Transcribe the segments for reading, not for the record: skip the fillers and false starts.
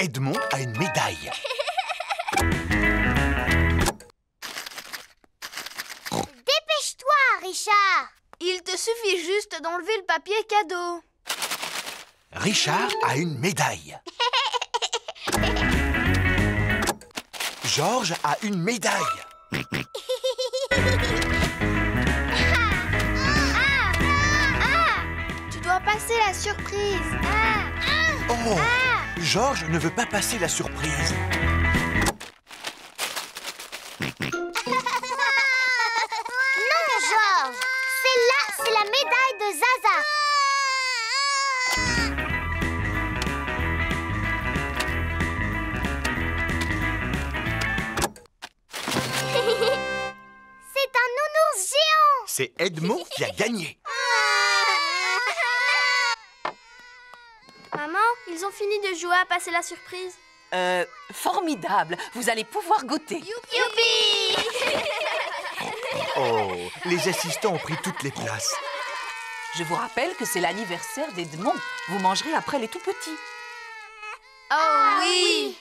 Edmond a une médaille. Dépêche-toi, Richard! Il te suffit juste d'enlever le papier cadeau. Richard a une médaille. Georges a une médaille. Tu dois passer la surprise. Oh, Georges ne veut pas passer la surprise. Non, Georges! Celle-là, c'est la médaille de Zaza. C'est un nounours géant. C'est Edmond qui a gagné. Maman, ils ont fini de jouer à passer la surprise. Formidable. Vous allez pouvoir goûter. Youpi! Oh, les assistants ont pris toutes les places. Je vous rappelle que c'est l'anniversaire d'Edmond. Vous mangerez après les tout-petits. Oh oui!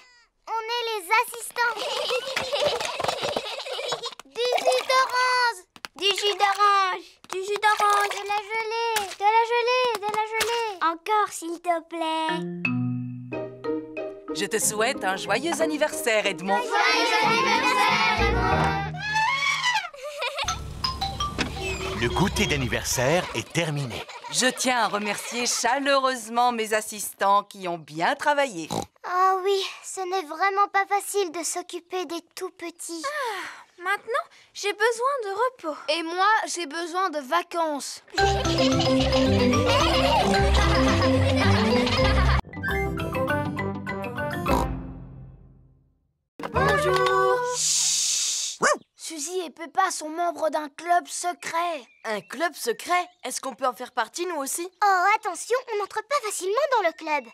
On est les assistants. Du jus d'orange. Du jus d'orange! Du jus d'orange! De la gelée. De la gelée. De la gelée. Encore, s'il te plaît. Je te souhaite un joyeux anniversaire, Edmond. Joyeux anniversaire, Le goûter d'anniversaire est terminé. Je tiens à remercier chaleureusement mes assistants qui ont bien travaillé. Ah oui, ce n'est vraiment pas facile de s'occuper des tout-petits. Maintenant, j'ai besoin de repos. Et moi, j'ai besoin de vacances. Bonjour. Suzy et Peppa sont membres d'un club secret. Un club secret? Est-ce qu'on peut en faire partie, nous aussi? Oh, attention, on n'entre pas facilement dans le club.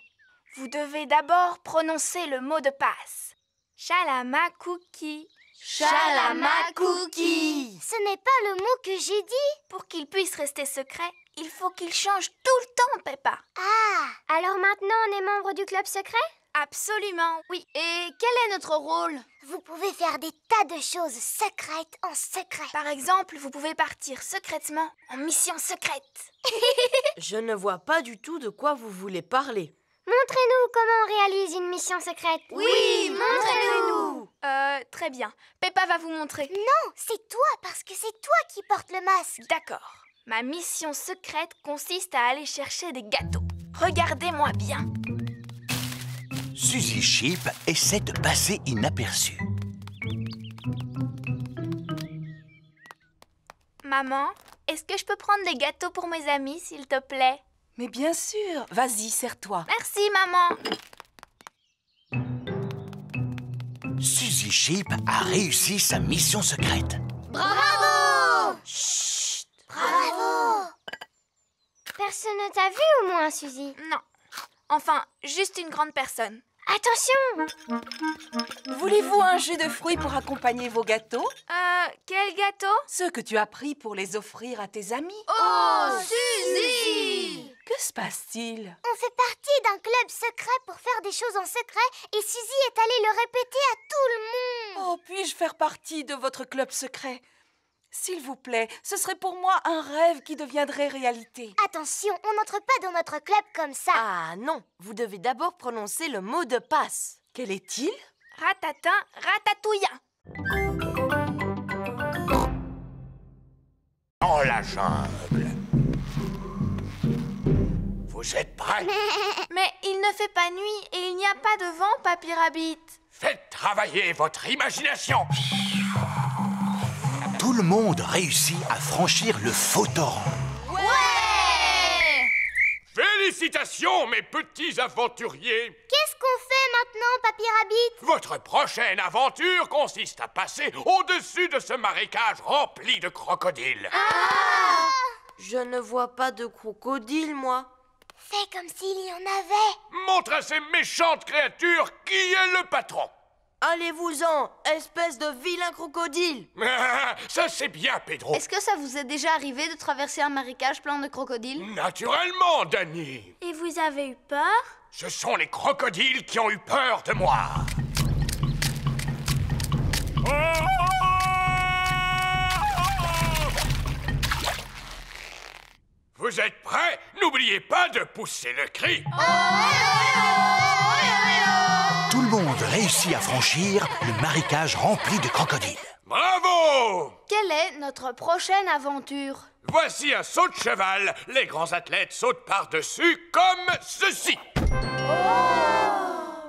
Vous devez d'abord prononcer le mot de passe. Shalama cookie. Shalama cookie. Ce n'est pas le mot que j'ai dit. Pour qu'il puisse rester secret, il faut qu'il change tout le temps, Peppa. Ah, alors maintenant on est membre du club secret? Absolument, oui. Et quel est notre rôle? Vous pouvez faire des tas de choses secrètes en secret. Par exemple, vous pouvez partir secrètement en mission secrète. Je ne vois pas du tout de quoi vous voulez parler. Montrez-nous comment on réalise une mission secrète. Oui, montrez-nous. Très bien. Peppa va vous montrer. Non, c'est toi, parce que c'est toi qui portes le masque. D'accord. Ma mission secrète consiste à aller chercher des gâteaux. Regardez-moi bien. Suzy Sheep essaie de passer inaperçue. Maman, est-ce que je peux prendre des gâteaux pour mes amis, s'il te plaît? Mais bien sûr. Vas-y, sers-toi. Merci, maman. Suzy Sheep a réussi sa mission secrète. Bravo! Chut! Bravo! Personne ne t'a vu au moins, Suzy? Non. Enfin, juste une grande personne. Attention! Voulez-vous un jus de fruits pour accompagner vos gâteaux? Quel gâteau? Ceux que tu as pris pour les offrir à tes amis. Oh, Suzy! Que se passe-t-il? On fait partie d'un club secret pour faire des choses en secret et Suzy est allée le répéter à tout le monde. Oh, puis-je faire partie de votre club secret? S'il vous plaît, ce serait pour moi un rêve qui deviendrait réalité. Attention, on n'entre pas dans notre club comme ça. Ah non, vous devez d'abord prononcer le mot de passe. Quel est-il? Ratatin, ratatouillant. Dans la jungle. Vous êtes prêts? Mais il ne fait pas nuit et il n'y a pas de vent, Papy Rabbit. Faites travailler votre imagination. Tout le monde réussit à franchir le faux torrent. Ouais! Félicitations, mes petits aventuriers! Qu'est-ce qu'on fait maintenant, Papy Rabbit? Votre prochaine aventure consiste à passer au-dessus de ce marécage rempli de crocodiles. Je ne vois pas de crocodile, moi. Fais comme s'il y en avait. Montre à ces méchantes créatures qui est le patron. Allez-vous-en, espèce de vilain crocodile. Ça, c'est bien, Pedro. Est-ce que ça vous est déjà arrivé de traverser un marécage plein de crocodiles? Naturellement, Danny. Et vous avez eu peur? Ce sont les crocodiles qui ont eu peur de moi. Vous êtes prêts? N'oubliez pas de pousser le cri. Tout le monde réussit à franchir le marécage rempli de crocodiles. Bravo! Quelle est notre prochaine aventure? Voici un saut de cheval. Les grands athlètes sautent par-dessus comme ceci.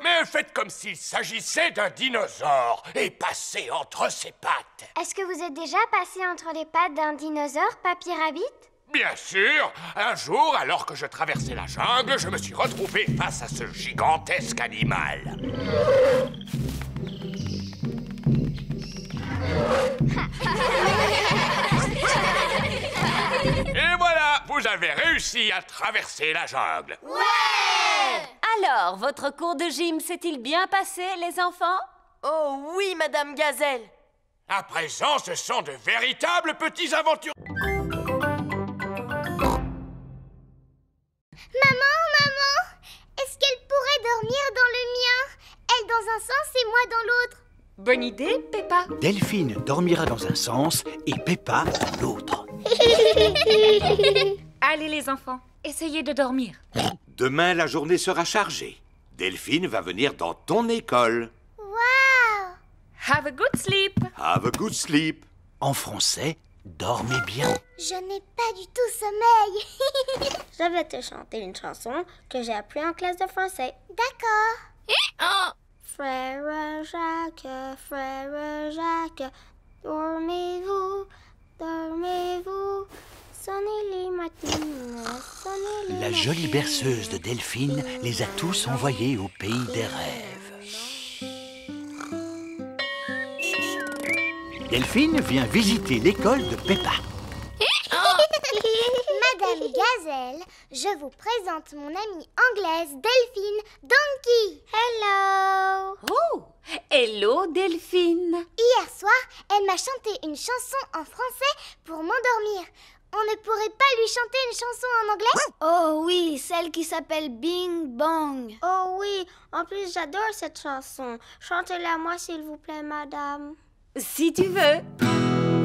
Mais faites comme s'il s'agissait d'un dinosaure et passez entre ses pattes. Est-ce que vous êtes déjà passé entre les pattes d'un dinosaure, Papy Rabbit? Bien sûr, un jour, alors que je traversais la jungle, je me suis retrouvé face à ce gigantesque animal. Et voilà, vous avez réussi à traverser la jungle. Alors, votre cours de gym s'est-il bien passé, les enfants? Oh oui, Madame Gazelle. À présent, ce sont de véritables petits aventuriers. Maman, est-ce qu'elle pourrait dormir dans le mien? Elle dans un sens et moi dans l'autre. Bonne idée, Peppa. Delphine dormira dans un sens et Peppa dans l'autre. Allez les enfants, essayez de dormir. Demain, la journée sera chargée. Delphine va venir dans ton école. Waouh! Have a good sleep. Have a good sleep. En français, dormez bien. Je n'ai pas du tout sommeil. Je vais te chanter une chanson que j'ai appris en classe de français. D'accord. Frère Jacques, dormez-vous, dormez-vous, sonnez les matines, sonnez les La jolie matines. berceuse de Delphine les a tous envoyés au pays des rêves. Delphine vient visiter l'école de Peppa. Madame Gazelle, je vous présente mon amie anglaise Delphine Donkey. Hello! Oh! Hello, Delphine. Hier soir, elle m'a chanté une chanson en français pour m'endormir. On ne pourrait pas lui chanter une chanson en anglais? Oh oui, celle qui s'appelle Bing Bong. Oh oui, en plus j'adore cette chanson. Chantez-la moi s'il vous plaît, madame. Si tu veux.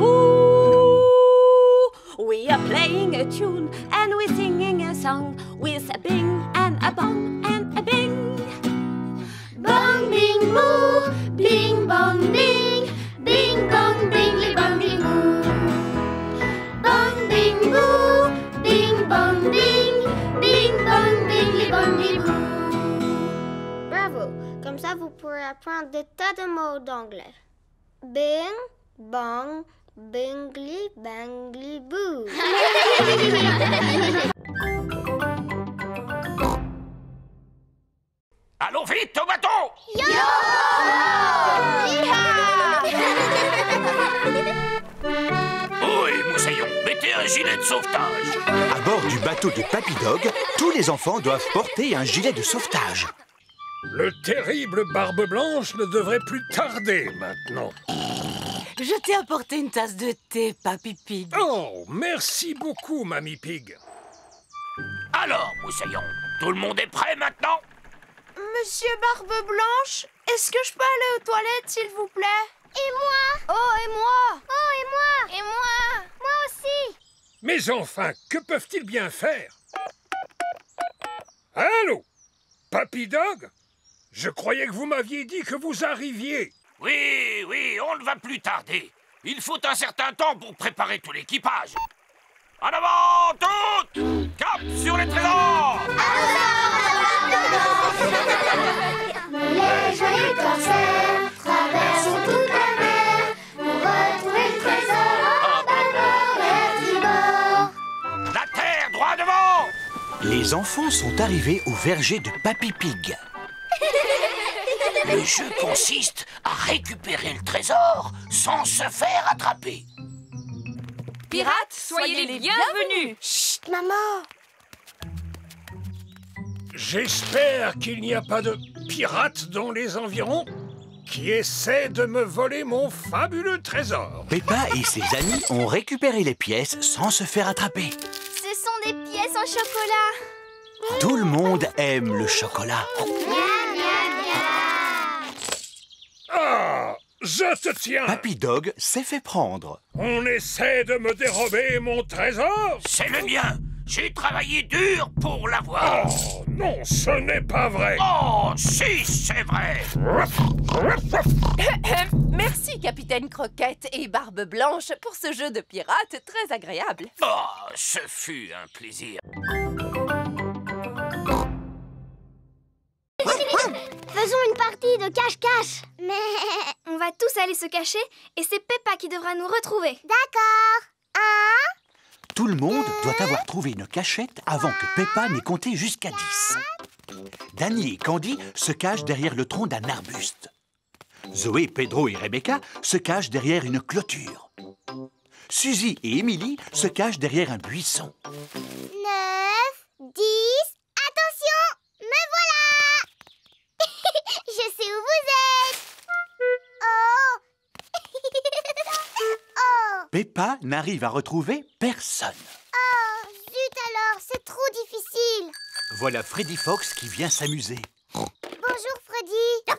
Ooh, we are playing a tune and we're singing a song with a bing and a bong and a bing. Bong bing boo, bing bong bing, bing bong bingly bongly boo. Bong bing boo, bing bong bing, bing bong bingly bongly boo. Bravo, comme ça vous pourrez apprendre des tas de mots d'anglais. Bing, bong, bingly, bangly, boo. Allons vite au bateau! Oui, Moussaillon, mettez un gilet de sauvetage. À bord du bateau de Papy Dog, tous les enfants doivent porter un gilet de sauvetage. Le terrible Barbe Blanche ne devrait plus tarder maintenant. Je t'ai apporté une tasse de thé, Papy Pig. Oh, merci beaucoup, Mamie Pig. Alors, Moussaillon, tout le monde est prêt maintenant? Monsieur Barbe Blanche, est-ce que je peux aller aux toilettes, s'il vous plaît? Et moi? Oh, et moi? Oh, et moi? Et moi? Moi aussi. Mais enfin, que peuvent-ils bien faire? Allô? Papy Dog? Je croyais que vous m'aviez dit que vous arriviez. Oui, on ne va plus tarder. Il faut un certain temps pour préparer tout l'équipage. En avant, toutes! Cap sur les trésors! Les joyeux corsaires traversent toute la mer pour retrouver le trésor en bâbord et tribord. La terre, droit devant! Les enfants sont arrivés au verger de Papy Pig. Le jeu consiste à récupérer le trésor sans se faire attraper. Pirates, soyez les bienvenus. Chut, maman. J'espère qu'il n'y a pas de pirates dans les environs qui essaient de me voler mon fabuleux trésor. Peppa et ses amis ont récupéré les pièces sans se faire attraper. Ce sont des pièces en chocolat. Tout le monde aime le chocolat. Ah, je te tiens. Papy Dog s'est fait prendre. On essaie de me dérober mon trésor? C'est le mien. J'ai travaillé dur pour l'avoir. Oh, non, ce n'est pas vrai. Oh, si, c'est vrai. Merci, Capitaine Croquette et Barbe Blanche, pour ce jeu de pirate très agréable. Oh, ce fut un plaisir. Faisons une partie de cache-cache. Mais... On va tous aller se cacher et c'est Peppa qui devra nous retrouver. D'accord. 1, Tout le monde doit avoir trouvé une cachette avant que Peppa n'ait compté jusqu'à 10. Danny et Candy se cachent derrière le tronc d'un arbuste. Zoé, Pedro et Rebecca se cachent derrière une clôture. Suzy et Emily se cachent derrière un buisson. 9, 10... Attention, me voilà. Je sais où vous êtes. Oh. Oh. Peppa n'arrive à retrouver personne. Oh, zut alors, c'est trop difficile. Voilà Freddy Fox qui vient s'amuser. Bonjour Freddy.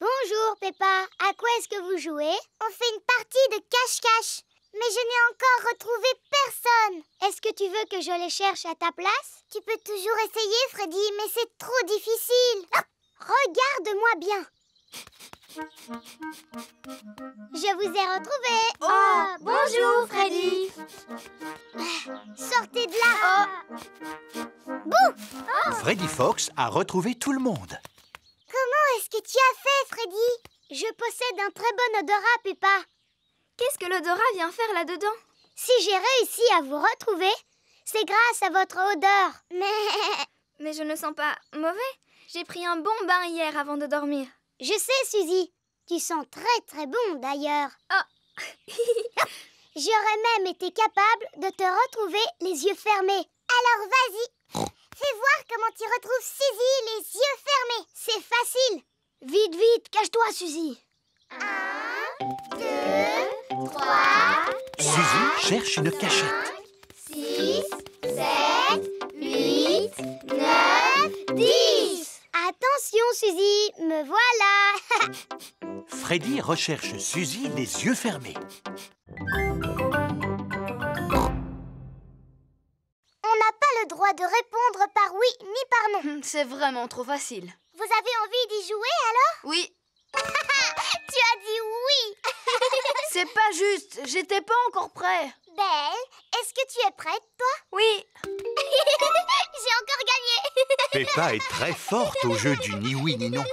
Bonjour Peppa. À quoi est-ce que vous jouez? On fait une partie de cache-cache. Mais je n'ai encore retrouvé personne. Est-ce que tu veux que je les cherche à ta place? Tu peux toujours essayer Freddy, mais c'est trop difficile. Regarde-moi bien. Je vous ai retrouvé. Oh, bonjour Freddy. Sortez de là. Bouh. Freddy Fox a retrouvé tout le monde. Comment est-ce que tu as fait, Freddy? Je possède un très bon odorat, Peppa. Qu'est-ce que l'odorat vient faire là-dedans? Si j'ai réussi à vous retrouver, c'est grâce à votre odeur. Mais je ne sens pas mauvais. J'ai pris un bon bain hier avant de dormir. Je sais, Suzy. Tu sens très très bon d'ailleurs. Oh. J'aurais même été capable de te retrouver les yeux fermés. Alors vas-y, fais voir comment tu retrouves Suzy les yeux fermés. C'est facile. Vite, vite, cache-toi, Suzy. 1, 2, 3, Suzy cherche une cachette. 6, 7, 8, 9, 10. Attention, Suzy, me voilà. Freddy recherche Suzy les yeux fermés. On n'a pas le droit de répondre par oui ni par non. C'est vraiment trop facile. Vous avez envie d'y jouer alors? Oui. Tu as dit oui. C'est pas juste, j'étais pas encore prêt. Belle, est-ce que tu es prête, toi? Oui. J'ai encore gagné. Peppa est très forte au jeu du ni oui ni non.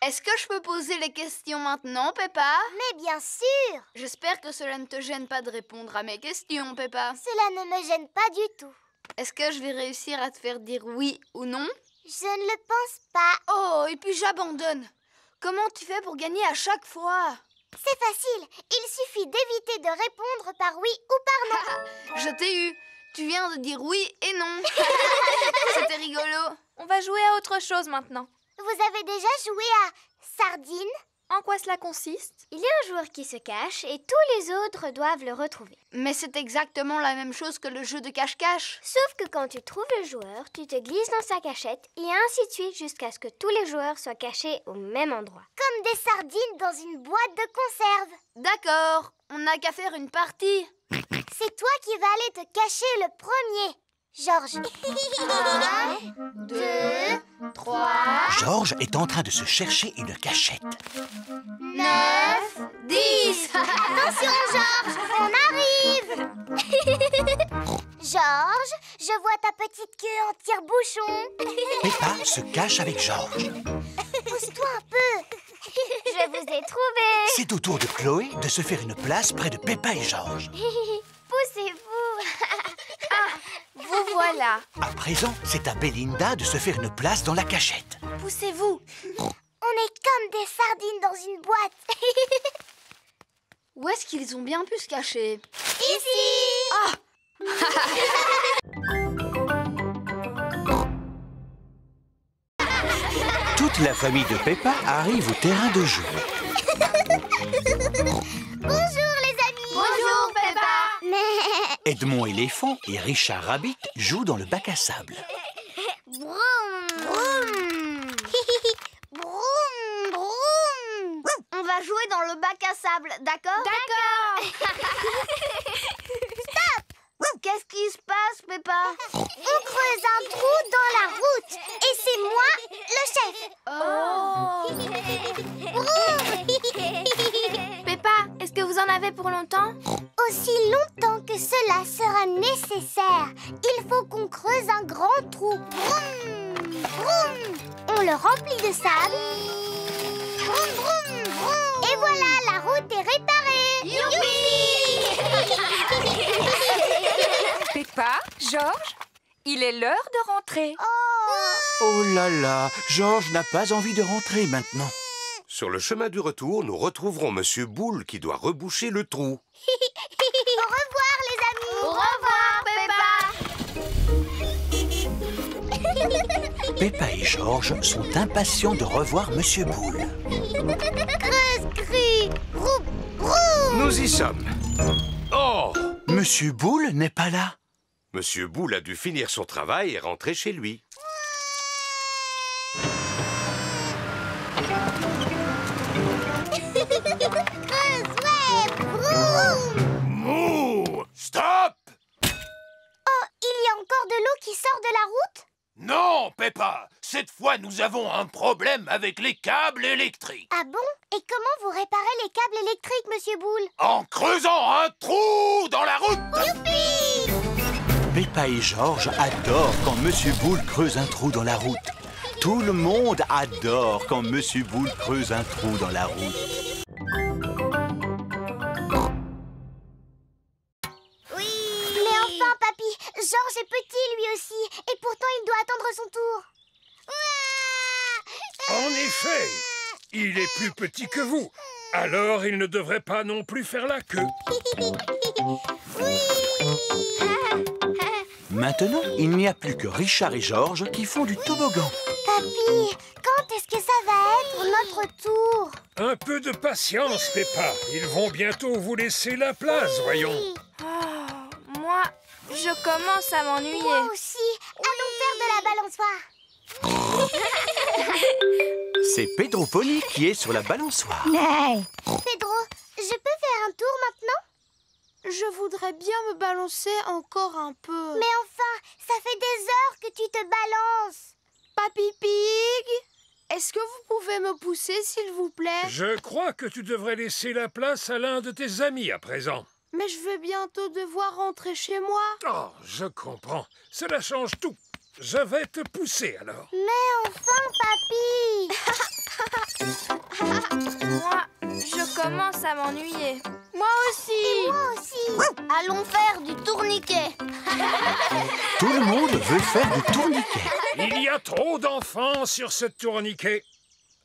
Est-ce que je peux poser les questions maintenant, Peppa? Mais bien sûr. J'espère que cela ne te gêne pas de répondre à mes questions, Peppa. Cela ne me gêne pas du tout. Est-ce que je vais réussir à te faire dire oui ou non? Je ne le pense pas. Oh, et puis j'abandonne. Comment tu fais pour gagner à chaque fois? C'est facile. Il suffit d'éviter de répondre par oui ou par non. Je t'ai eu. Tu viens de dire oui et non. C'était rigolo. On va jouer à autre chose maintenant. Vous avez déjà joué à Sardine? En quoi cela consiste? Il y a un joueur qui se cache et tous les autres doivent le retrouver. Mais c'est exactement la même chose que le jeu de cache-cache. Sauf que quand tu trouves le joueur, tu te glisses dans sa cachette et ainsi de suite jusqu'à ce que tous les joueurs soient cachés au même endroit. Comme des sardines dans une boîte de conserve. D'accord, on n'a qu'à faire une partie. C'est toi qui vas aller te cacher le premier. Georges. 1, 2, 3, Georges est en train de se chercher une cachette. 9, 10. Attention, Georges, on arrive. Georges, je vois ta petite queue en tire-bouchon. Peppa se cache avec Georges. Pousse-toi un peu. Je vous ai trouvé. C'est au tour de Chloé de se faire une place près de Peppa et Georges. Poussez-vous. Vous voilà. À présent, c'est à Belinda de se faire une place dans la cachette. Poussez-vous. On est comme des sardines dans une boîte. Où est-ce qu'ils ont bien pu se cacher? Ici. Ah! Toute la famille de Peppa arrive au terrain de jeu. Bonjour les amis. Bonjour, Peppa. Mais... Edmond éléphant et Richard Rabbit jouent dans le bac à sable. Broum. Broum. Broum, broum. On va jouer dans le bac à sable, d'accord? D'accord. Stop! Qu'est-ce qui se passe, Peppa? On creuse un trou dans la route. Et c'est moi, le chef. Oh! Peppa, est-ce que vous en avez pour longtemps? Aussi longtemps que cela sera nécessaire. Il faut qu'on creuse un grand trou. Vroom, vroom. On le remplit de sable. Vroom, vroom, vroom. Et voilà, la route est réparée. Youpi! Peppa, Georges, il est l'heure de rentrer. Oh là là, Georges n'a pas envie de rentrer maintenant. Sur le chemin du retour, nous retrouverons Monsieur Boule qui doit reboucher le trou. Au revoir, les amis. Au revoir, Peppa! Peppa et Georges sont impatients de revoir Monsieur Boule. Creuse, cru. Vroom, vroom. Nous y sommes. Oh! Monsieur Boule n'est pas là. Monsieur Boule a dû finir son travail et rentrer chez lui. Creuse, ouais. Vroom. Mouh! Stop! Oh, il y a encore de l'eau qui sort de la route? Non, Peppa! Cette fois, nous avons un problème avec les câbles électriques. Ah bon? Et comment vous réparez les câbles électriques, Monsieur Boule? En creusant un trou dans la route! Youpi! Peppa et Georges adorent quand Monsieur Boule creuse un trou dans la route. Tout le monde adore quand Monsieur Boule creuse un trou dans la route. Oui! Mais enfin, papy, Georges est petit lui aussi. Et pourtant, il doit attendre son tour. En effet, il est plus petit que vous. Alors, il ne devrait pas non plus faire la queue. Maintenant, il n'y a plus que Richard et Georges qui font du toboggan. Papy, quand est-ce que ça va être notre tour? Un peu de patience, Peppa. Ils vont bientôt vous laisser la place, voyons. Moi, je commence à m'ennuyer. Moi aussi. Allons faire de la balançoire. C'est Pedro Pony qui est sur la balançoire. Pedro, je peux faire un tour maintenant? Je voudrais bien me balancer encore un peu. Mais enfin, ça fait des heures que tu te balances. Papy Pig, est-ce que vous pouvez me pousser, s'il vous plaît? Je crois que tu devrais laisser la place à l'un de tes amis à présent. Mais je vais bientôt devoir rentrer chez moi. Oh, je comprends. Cela change tout. Je vais te pousser alors. Mais enfin, papy. Moi, je commence à m'ennuyer. Moi aussi. Moi aussi. Allons faire du tourniquet. Tout le monde veut faire du tourniquet. Il y a trop d'enfants sur ce tourniquet.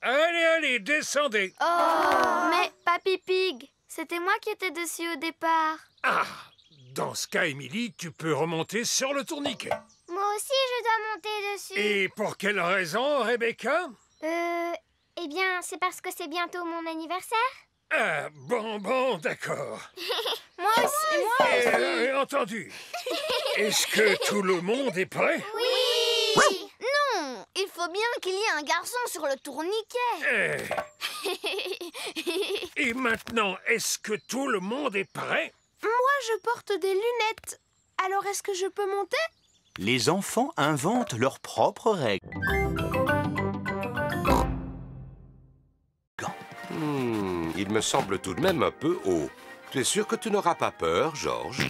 Allez, allez, descendez. Mais Papy Pig, c'était moi qui étais dessus au départ. Ah, dans ce cas, Émilie, tu peux remonter sur le tourniquet. Moi aussi, je dois monter dessus. Et pour quelle raison, Rebecca? Eh bien, c'est parce que c'est bientôt mon anniversaire. Ah, bon, d'accord. Moi aussi, moi aussi. Entendu. Est-ce que tout le monde est prêt? Oui! Non, il faut bien qu'il y ait un garçon sur le tourniquet. Et maintenant, est-ce que tout le monde est prêt? Moi, je porte des lunettes. Alors, est-ce que je peux monter? Les enfants inventent leurs propres règles. Il me semble tout de même un peu haut. Tu es sûr que tu n'auras pas peur, Georges?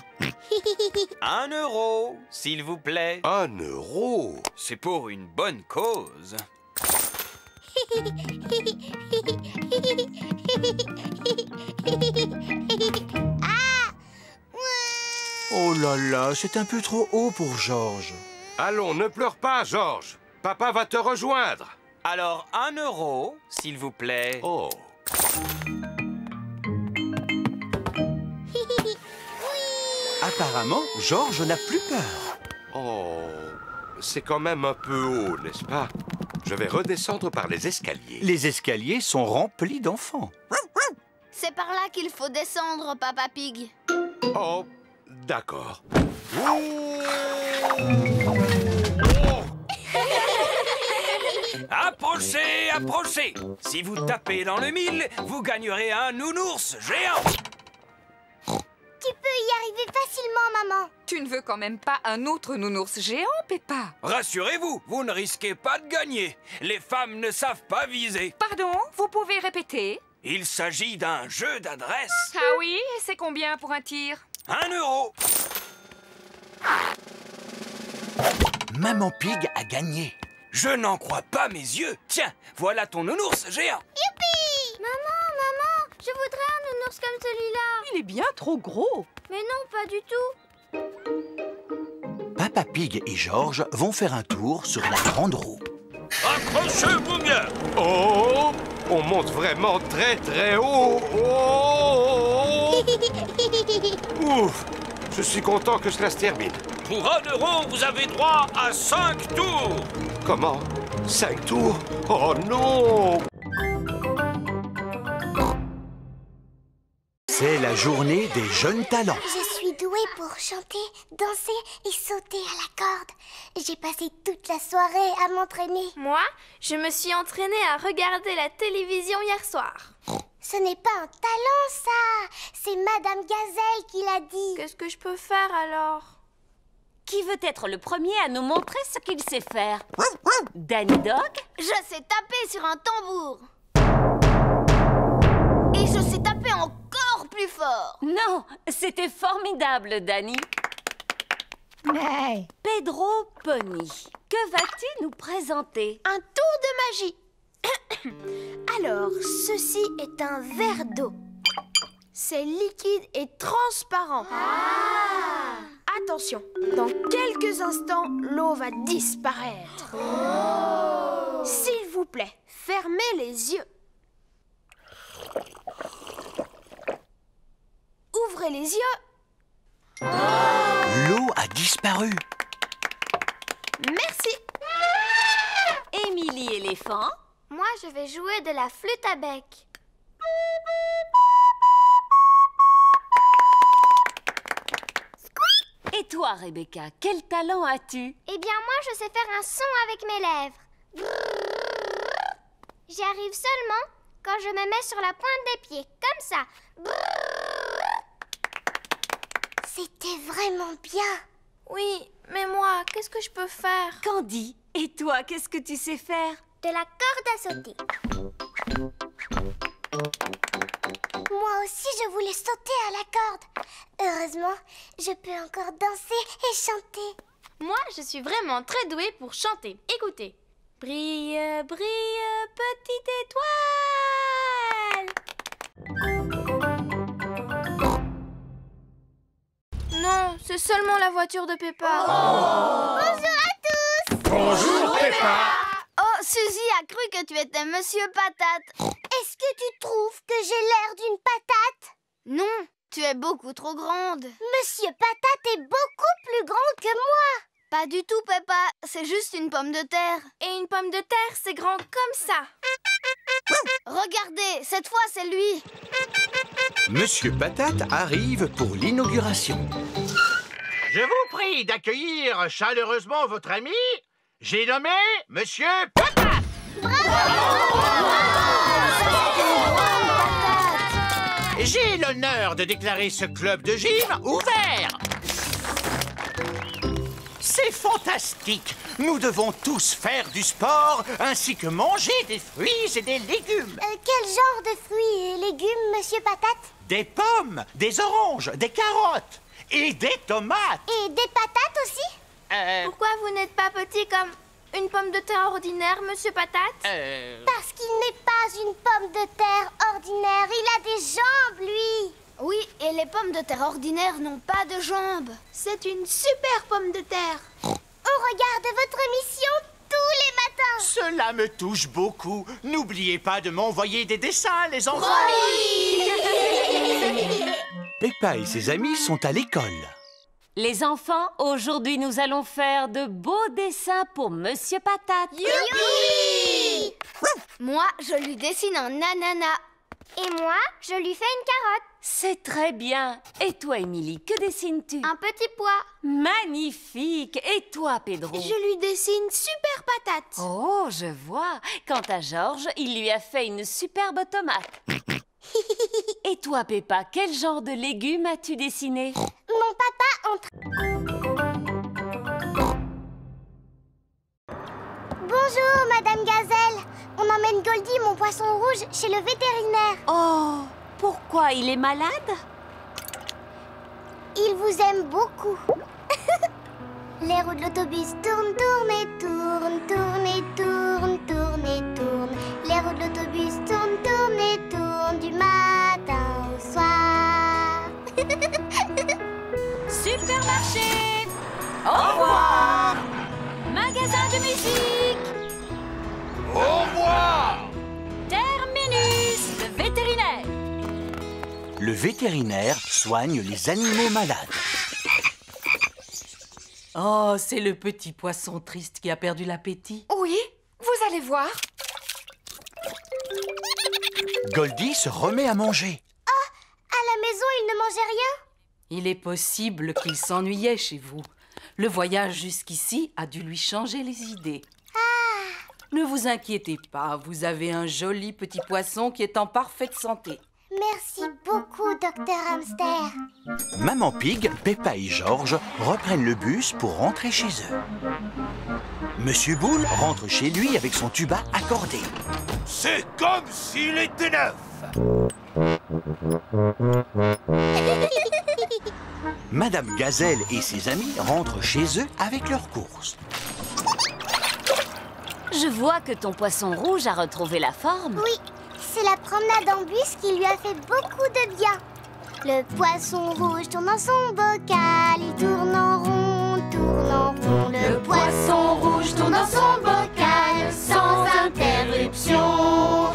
1 euro, s'il vous plaît. 1 euro? C'est pour une bonne cause. Oh là là, c'est un peu trop haut pour Georges. Allons, ne pleure pas, Georges. Papa va te rejoindre. Alors, 1 euro, s'il vous plaît. Oh. Apparemment, Georges n'a plus peur. Oh, c'est quand même un peu haut, n'est-ce pas? Je vais redescendre par les escaliers. Les escaliers sont remplis d'enfants. C'est par là qu'il faut descendre, Papa Pig. Oh, d'accord. Approchez, approchez. Si vous tapez dans le mille, vous gagnerez un nounours géant. Tu peux y arriver facilement, maman. Tu ne veux quand même pas un autre nounours géant, Peppa? Rassurez-vous, vous ne risquez pas de gagner. Les femmes ne savent pas viser. Pardon, vous pouvez répéter? Il s'agit d'un jeu d'adresse. Ah oui, et c'est combien pour un tir? 1 euro. Maman Pig a gagné. Je n'en crois pas mes yeux. Tiens, voilà ton nounours géant. Youpi! Maman, je voudrais un nounours comme celui-là. Il est bien trop gros. Mais non, pas du tout. Papa Pig et George vont faire un tour sur la grande roue. Accrochez-vous bien. Oh, on monte vraiment très très haut. Oh. Ouf, je suis content que cela se termine. Pour 1 euro, vous avez droit à 5 tours. Comment? 5 tours? Oh non! C'est la journée des jeunes talents. Je suis douée pour chanter, danser et sauter à la corde. J'ai passé toute la soirée à m'entraîner. Moi, je me suis entraînée à regarder la télévision hier soir. Ce n'est pas un talent, ça. C'est Madame Gazelle qui l'a dit. Qu'est-ce que je peux faire alors? Qui veut être le premier à nous montrer ce qu'il sait faire? Danny Dog? Je sais taper sur un tambour. Et je sais taper encore plus fort. Non, c'était formidable, Danny. Pedro Pony, que vas-tu nous présenter? Un tour de magie. Alors, ceci est un verre d'eau. C'est liquide et transparent. Attention, dans quelques instants, l'eau va disparaître. S'il vous plaît, fermez les yeux. Ouvrez les yeux. L'eau a disparu. Merci. Émilie éléphant? Moi, je vais jouer de la flûte à bec. Et toi, Rebecca, quel talent as-tu? Eh bien, moi, je sais faire un son avec mes lèvres. J'y arrive seulement quand je me mets sur la pointe des pieds, comme ça. C'était vraiment bien. Oui, mais moi, qu'est-ce que je peux faire? Candy, et toi, qu'est-ce que tu sais faire? De la corde à sauter. Moi aussi, je voulais sauter à la corde. Heureusement, je peux encore danser et chanter. Moi, je suis vraiment très douée pour chanter. Écoutez. Brille, brille, petite étoile. Non, c'est seulement la voiture de Peppa. Bonjour à tous. Bonjour, Peppa. Oh, Suzy a cru que tu étais Monsieur Patate. Est-ce que tu trouves que j'ai l'air d'une patate? Non, tu es beaucoup trop grande. Monsieur Patate est beaucoup plus grand que moi. Pas du tout, Peppa. C'est juste une pomme de terre. Et une pomme de terre, c'est grand comme ça. Regardez, cette fois, c'est lui. Monsieur Patate arrive pour l'inauguration. Je vous prie d'accueillir chaleureusement votre ami. J'ai nommé Monsieur Patate. J'ai l'honneur de déclarer ce club de gym ouvert. C'est fantastique. Nous devons tous faire du sport ainsi que manger des fruits et des légumes. Quel genre de fruits et légumes, Monsieur Patate? Des pommes, des oranges, des carottes et des tomates. Et des patates aussi? Pourquoi vous n'êtes pas petit comme une pomme de terre ordinaire, Monsieur Patate? Parce qu'il n'est pas une pomme de terre ordinaire. Il a des jambes, lui. Oui, et les pommes de terre ordinaires n'ont pas de jambes. C'est une super pomme de terre. On regarde votre émission tous les matins. Cela me touche beaucoup. N'oubliez pas de m'envoyer des dessins, les enfants. Peppa et ses amis sont à l'école. Les enfants, aujourd'hui nous allons faire de beaux dessins pour Monsieur Patate. Moi, je lui dessine un ananas. Et moi, je lui fais une carotte. C'est très bien. Et toi, Émilie, que dessines-tu? Un petit pois. Magnifique. Et toi, Pedro? Je lui dessine super patate. Oh, je vois. Quant à Georges, il lui a fait une superbe tomate. Et toi, Peppa, quel genre de légumes as-tu dessiné? Mon papa entre... Bonjour, Madame Gazelle. On emmène Goldie, mon poisson rouge, chez le vétérinaire. Oh, pourquoi il est malade? Il vous aime beaucoup. Les roues de l'autobus tournent, tournent et tournent, tournent et tournent, tournent et tournent. Les roues de l'autobus tournent, tournent et tournent du matin au soir. Supermarché. Au revoir. Magasin de musique. Au revoir. Terminus, le vétérinaire. Le vétérinaire soigne les animaux malades. Oh, c'est le petit poisson triste qui a perdu l'appétit. Oui, vous allez voir. Goldie se remet à manger. Oh, à la maison, il ne mangeait rien? Il est possible qu'il s'ennuyait chez vous. Le voyage jusqu'ici a dû lui changer les idées. Ne vous inquiétez pas, vous avez un joli petit poisson qui est en parfaite santé. Merci beaucoup, Docteur Hamster. Maman Pig, Peppa et Georges reprennent le bus pour rentrer chez eux. Monsieur Boule rentre chez lui avec son tuba accordé. C'est comme s'il était neuf. Madame Gazelle et ses amis rentrent chez eux avec leurs courses. Je vois que ton poisson rouge a retrouvé la forme. Oui, c'est la promenade en bus qui lui a fait beaucoup de bien. Le poisson rouge tourne dans son bocal, il tourne en rond, tourne en rond. Le poisson rouge tourne dans son bocal sans interruption.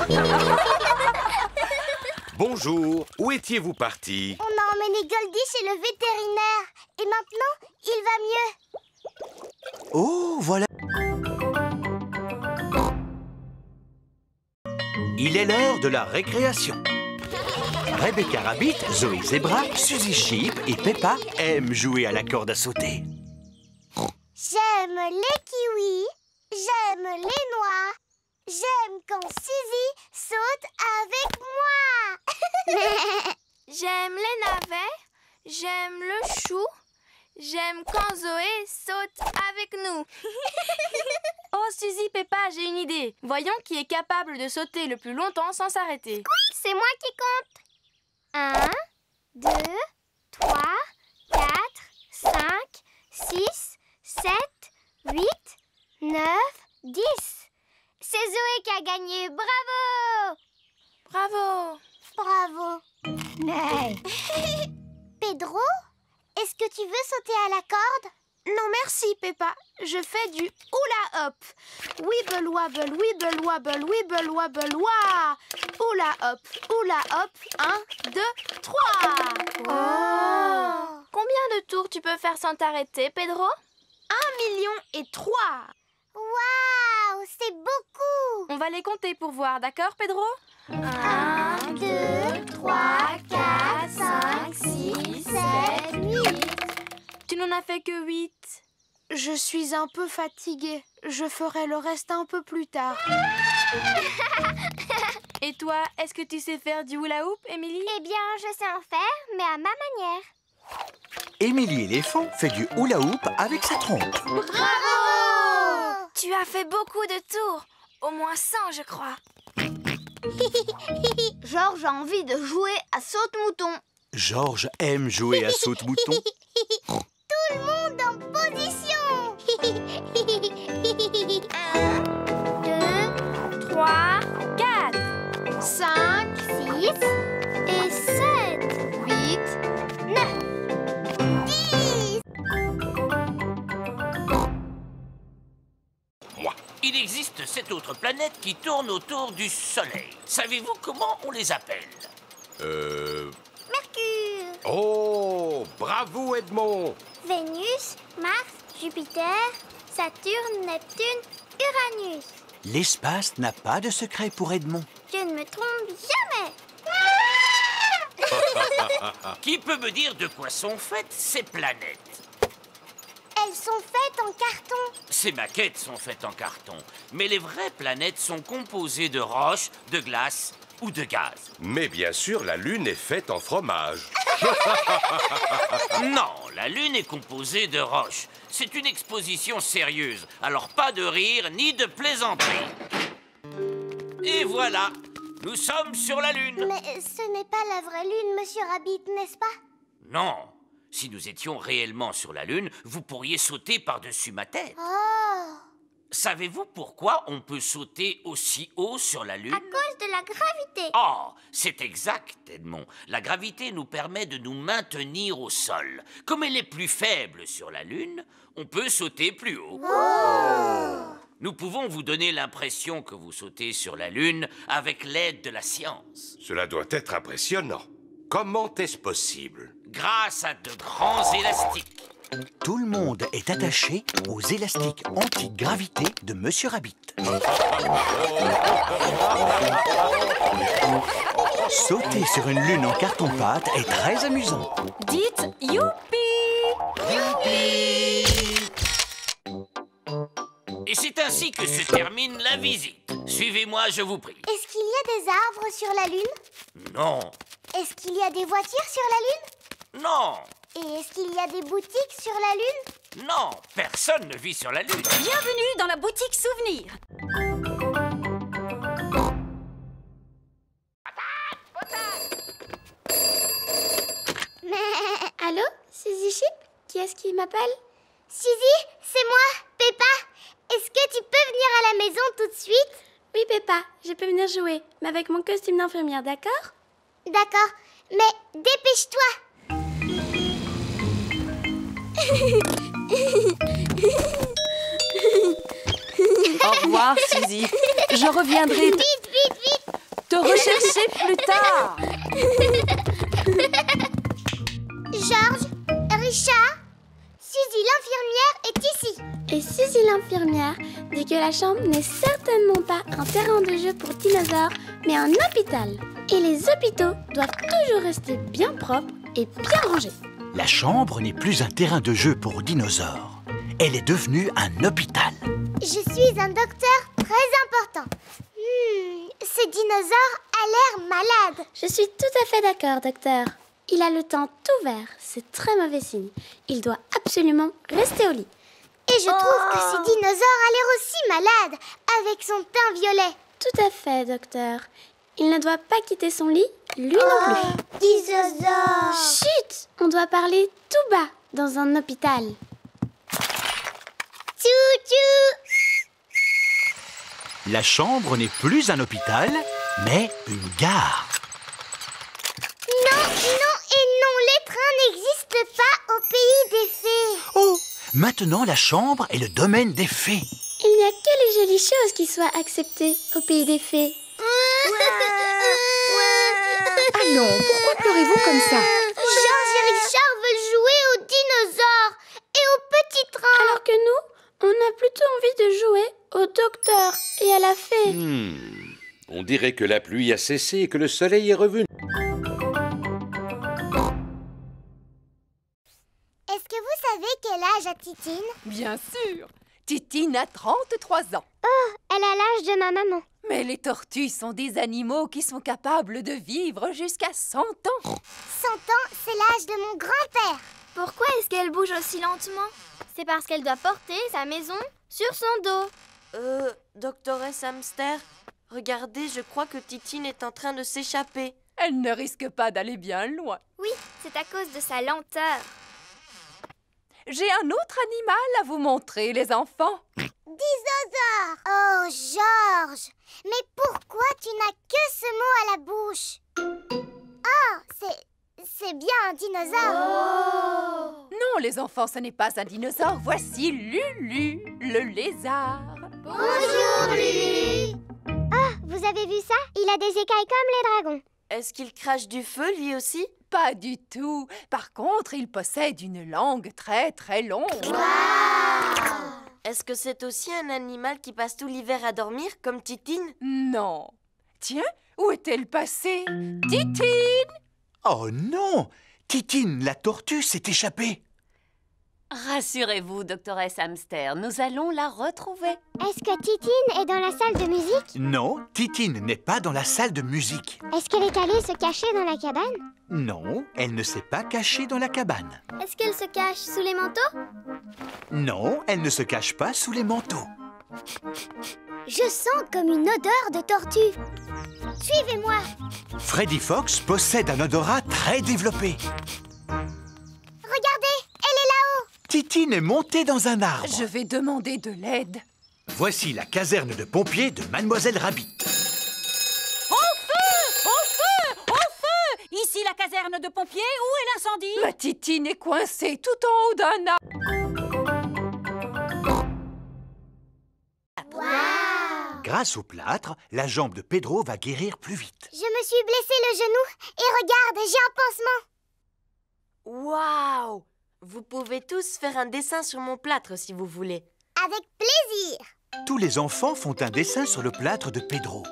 Bonjour, où étiez-vous parti? On a emmené Goldie chez le vétérinaire et maintenant, il va mieux. Oh, voilà. Il est l'heure de la récréation. Rebecca Rabbit, Zoé Zebra, Suzy Sheep et Peppa aiment jouer à la corde à sauter. J'aime les kiwis, j'aime les noix, j'aime quand Suzy saute avec moi. J'aime les navets, j'aime le chou, j'aime quand Zoé saute avec nous. Oh, Suzy, Peppa, j'ai une idée. Voyons qui est capable de sauter le plus longtemps sans s'arrêter. C'est moi qui compte. 1, 2, 3, 4, 5, 6, 7, 8, 9, 10. C'est Zoé qui a gagné. Bravo! Bravo! Bravo! Pedro, est-ce que tu veux sauter à la corde? Non merci Peppa, je fais du hula hop. Wibble wabble, wibble wabble, wibble wabble, wah. Hula hop, 1, 2, 3. Oh. Combien de tours tu peux faire sans t'arrêter, Pedro? 1 million et 3. Waouh, c'est beaucoup. On va les compter pour voir, d'accord, Pedro? 1, 2, 3, 4, 5, 6, 7, 8. Tu n'en as fait que 8. Je suis un peu fatiguée. Je ferai le reste un peu plus tard. Et toi, est-ce que tu sais faire du hula hoop, Émilie? Eh bien, je sais en faire, mais à ma manière. Émilie éléphant fait du hula hoop avec sa trompe. Bravo! Tu as fait beaucoup de tours. Au moins 100, je crois. Georges a envie de jouer à saute-mouton. Georges aime jouer à saute-mouton. Tout le monde en position. 1, 2, 3, 4, 5, 6 et 7, 8, 9, 10. Moi, il existe 7 autres planètes qui tournent autour du Soleil. Savez-vous comment on les appelle? Mercure, Oh, bravo Edmond! Vénus, Mars, Jupiter, Saturne, Neptune, Uranus. L'espace n'a pas de secret pour Edmond. Je ne me trompe jamais. Qui peut me dire de quoi sont faites ces planètes? Elles sont faites en carton. Ces maquettes sont faites en carton, mais les vraies planètes sont composées de roches, de glace ou de gaz. Mais bien sûr, la Lune est faite en fromage. Non, la Lune est composée de roches. C'est une exposition sérieuse, alors pas de rire ni de plaisanterie. Et voilà, nous sommes sur la Lune. Mais ce n'est pas la vraie Lune, Monsieur Rabbit, n'est-ce pas? Non, si nous étions réellement sur la Lune, vous pourriez sauter par-dessus ma tête. Oh! Savez-vous pourquoi on peut sauter aussi haut sur la Lune? À cause de la gravité. Oh, c'est exact, Edmond. La gravité nous permet de nous maintenir au sol. Comme elle est plus faible sur la Lune, on peut sauter plus haut. Oh! Nous pouvons vous donner l'impression que vous sautez sur la Lune avec l'aide de la science. Cela doit être impressionnant. Comment est-ce possible? Grâce à de grands élastiques. Tout le monde est attaché aux élastiques anti-gravité de Monsieur Rabbit. Sauter sur une lune en carton-pâte est très amusant. Dites youpi! Youpi! Et c'est ainsi que se termine la visite. Suivez-moi, je vous prie. Est-ce qu'il y a des arbres sur la Lune? Non. Est-ce qu'il y a des voitures sur la Lune? Non. Et est-ce qu'il y a des boutiques sur la Lune? Non, personne ne vit sur la Lune. Bienvenue dans la boutique souvenir. Allô, Suzy Chip? Qui est-ce qui m'appelle? Suzy, c'est moi, Peppa. Est-ce que tu peux venir à la maison tout de suite? Oui, Peppa, je peux venir jouer, mais avec mon costume d'infirmière, d'accord? D'accord, mais dépêche-toi. Au revoir, Suzy. Je reviendrai Vite. te rechercher plus tard. Georges, Richard, Suzy l'infirmière est ici. Et Suzy l'infirmière dit que la chambre n'est certainement pas un terrain de jeu pour dinosaures, mais un hôpital. Et les hôpitaux doivent toujours rester bien propres et bien rangés. La chambre n'est plus un terrain de jeu pour dinosaures. Elle est devenue un hôpital. Je suis un docteur très important. Ce dinosaure a l'air malade. Je suis tout à fait d'accord, docteur. Il a le teint tout vert, c'est très mauvais signe. Il doit absolument rester au lit. Et je trouve que ce dinosaure a l'air aussi malade, avec son teint violet. Tout à fait, docteur. Il ne doit pas quitter son lit, lui non plus. Dinosaure! Chut! On doit parler tout bas dans un hôpital. Tchou-tchou! La chambre n'est plus un hôpital, mais une gare. Non, les trains n'existent pas au pays des fées. Oh, maintenant la chambre est le domaine des fées. Il n'y a que les jolies choses qui soient acceptées au pays des fées. Allons, pourquoi pleurez-vous comme ça? Georges et Richard veulent jouer aux dinosaures et aux petits trains. Alors que nous, on a plutôt envie de jouer au docteur et à la fée. On dirait que la pluie a cessé et que le soleil est revenu. Est-ce que vous savez quel âge a Titine? Bien sûr. Titine a 33 ans. Oh, elle a l'âge de ma maman. Mais les tortues sont des animaux qui sont capables de vivre jusqu'à 100 ans. 100 ans, c'est l'âge de mon grand-père. Pourquoi est-ce qu'elle bouge aussi lentement? C'est parce qu'elle doit porter sa maison sur son dos. Doctoresse Hamster, regardez, je crois que Titine est en train de s'échapper. Elle ne risque pas d'aller bien loin. Oui, c'est à cause de sa lenteur. J'ai un autre animal à vous montrer, les enfants. Dinosaure! Oh, Georges! Mais pourquoi tu n'as que ce mot à la bouche? Oh, c'est bien un dinosaure! Oh. Non, les enfants, ce n'est pas un dinosaure. Voici Lulu, le lézard. Bonjour, Lulu! Oh, vous avez vu ça? Il a des écailles comme les dragons. Est-ce qu'il crache du feu, lui aussi? Pas du tout. Par contre, il possède une langue très très longue. Wow! Est-ce que c'est aussi un animal qui passe tout l'hiver à dormir, comme Titine? Non. Tiens, où est-elle passée? Titine! Oh non! Titine, la tortue, s'est échappée. Rassurez-vous, doctoresse Hamster, nous allons la retrouver. Est-ce que Titine est dans la salle de musique? Non, Titine n'est pas dans la salle de musique. Est-ce qu'elle est allée se cacher dans la cabane? Non, elle ne s'est pas cachée dans la cabane. Est-ce qu'elle se cache sous les manteaux? Non, elle ne se cache pas sous les manteaux. Je sens comme une odeur de tortue. Suivez-moi. Freddy Fox possède un odorat très développé. Regardez, elle est là-haut. Titine est montée dans un arbre. Je vais demander de l'aide. Voici la caserne de pompiers de Mademoiselle Rabbit. Au feu! Au feu! Au feu! Ici la caserne de pompiers, où est l'incendie? Ma Titine est coincée tout en haut d'un arbre. Grâce au plâtre, la jambe de Pedro va guérir plus vite. Je me suis blessé le genou et regarde, j'ai un pansement. Waouh! Vous pouvez tous faire un dessin sur mon plâtre si vous voulez. Avec plaisir. Tous les enfants font un dessin sur le plâtre de Pedro.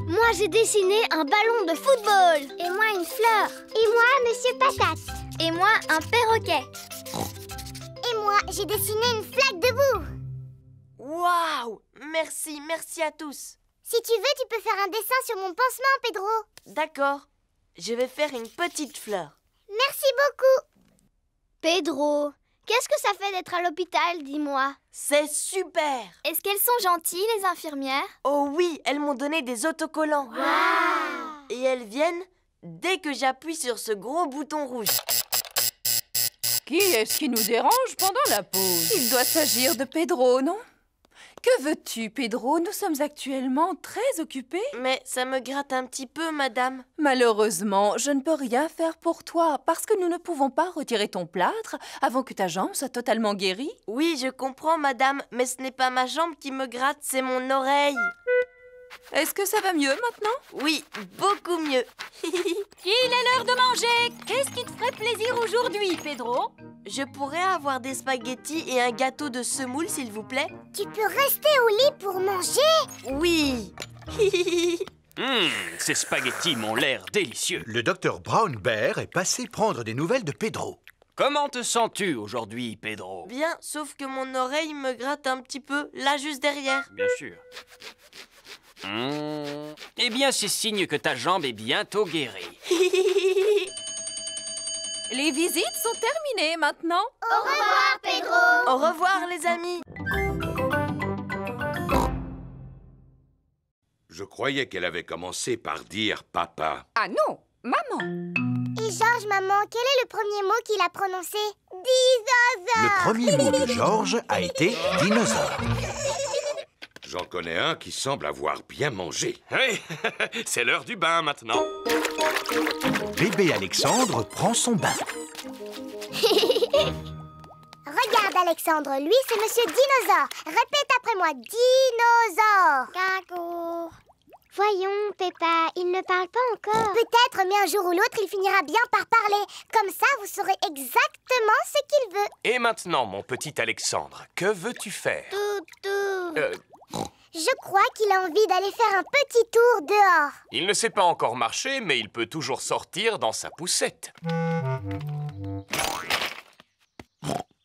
Moi, j'ai dessiné un ballon de football. Et moi, une fleur. Et moi, Monsieur Patate. Et moi, un perroquet. Et moi, j'ai dessiné une flaque de boue. Waouh! Merci, merci à tous. Si tu veux, tu peux faire un dessin sur mon pansement, Pedro. D'accord. Je vais faire une petite fleur. Merci beaucoup. Pedro, qu'est-ce que ça fait d'être à l'hôpital, dis-moi? C'est super! Est-ce qu'elles sont gentilles, les infirmières? Oh oui, elles m'ont donné des autocollants. Wow. Et elles viennent dès que j'appuie sur ce gros bouton rouge. Qui est-ce qui nous dérange pendant la pause? Il doit s'agir de Pedro, non? Que veux-tu, Pedro? Nous sommes actuellement très occupés. Mais ça me gratte un petit peu, madame. Malheureusement, je ne peux rien faire pour toi parce que nous ne pouvons pas retirer ton plâtre avant que ta jambe soit totalement guérie. Oui, je comprends, madame, mais ce n'est pas ma jambe qui me gratte, c'est mon oreille. Est-ce que ça va mieux maintenant? Oui, beaucoup mieux. Il est l'heure de manger. Qu'est-ce qui te ferait plaisir aujourd'hui, Pedro? Je pourrais avoir des spaghettis et un gâteau de semoule, s'il vous plaît? Tu peux rester au lit pour manger? Oui. Ces spaghettis m'ont l'air délicieux. Le docteur Brown Bear est passé prendre des nouvelles de Pedro. Comment te sens-tu aujourd'hui, Pedro? Bien, sauf que mon oreille me gratte un petit peu, là juste derrière. Bien sûr. Eh bien, c'est signe que ta jambe est bientôt guérie. Les visites sont terminées maintenant. Au revoir, Pedro. Au revoir, les amis. Je croyais qu'elle avait commencé par dire papa. Ah non, maman. Et Georges, maman, quel est le premier mot qu'il a prononcé? Dinosaure. Le premier mot de Georges a été dinosaure. J'en connais un qui semble avoir bien mangé. Hey, c'est l'heure du bain maintenant. Bébé Alexandre prend son bain. Regarde, Alexandre, lui, c'est Monsieur Dinosaure. Répète après moi, dinosaure. Caco. Voyons, Peppa, il ne parle pas encore. Peut-être, mais un jour ou l'autre, il finira bien par parler. Comme ça, vous saurez exactement ce qu'il veut. Et maintenant, mon petit Alexandre, que veux-tu faire? Toutou. Je crois qu'il a envie d'aller faire un petit tour dehors. Il ne sait pas encore marcher, mais il peut toujours sortir dans sa poussette.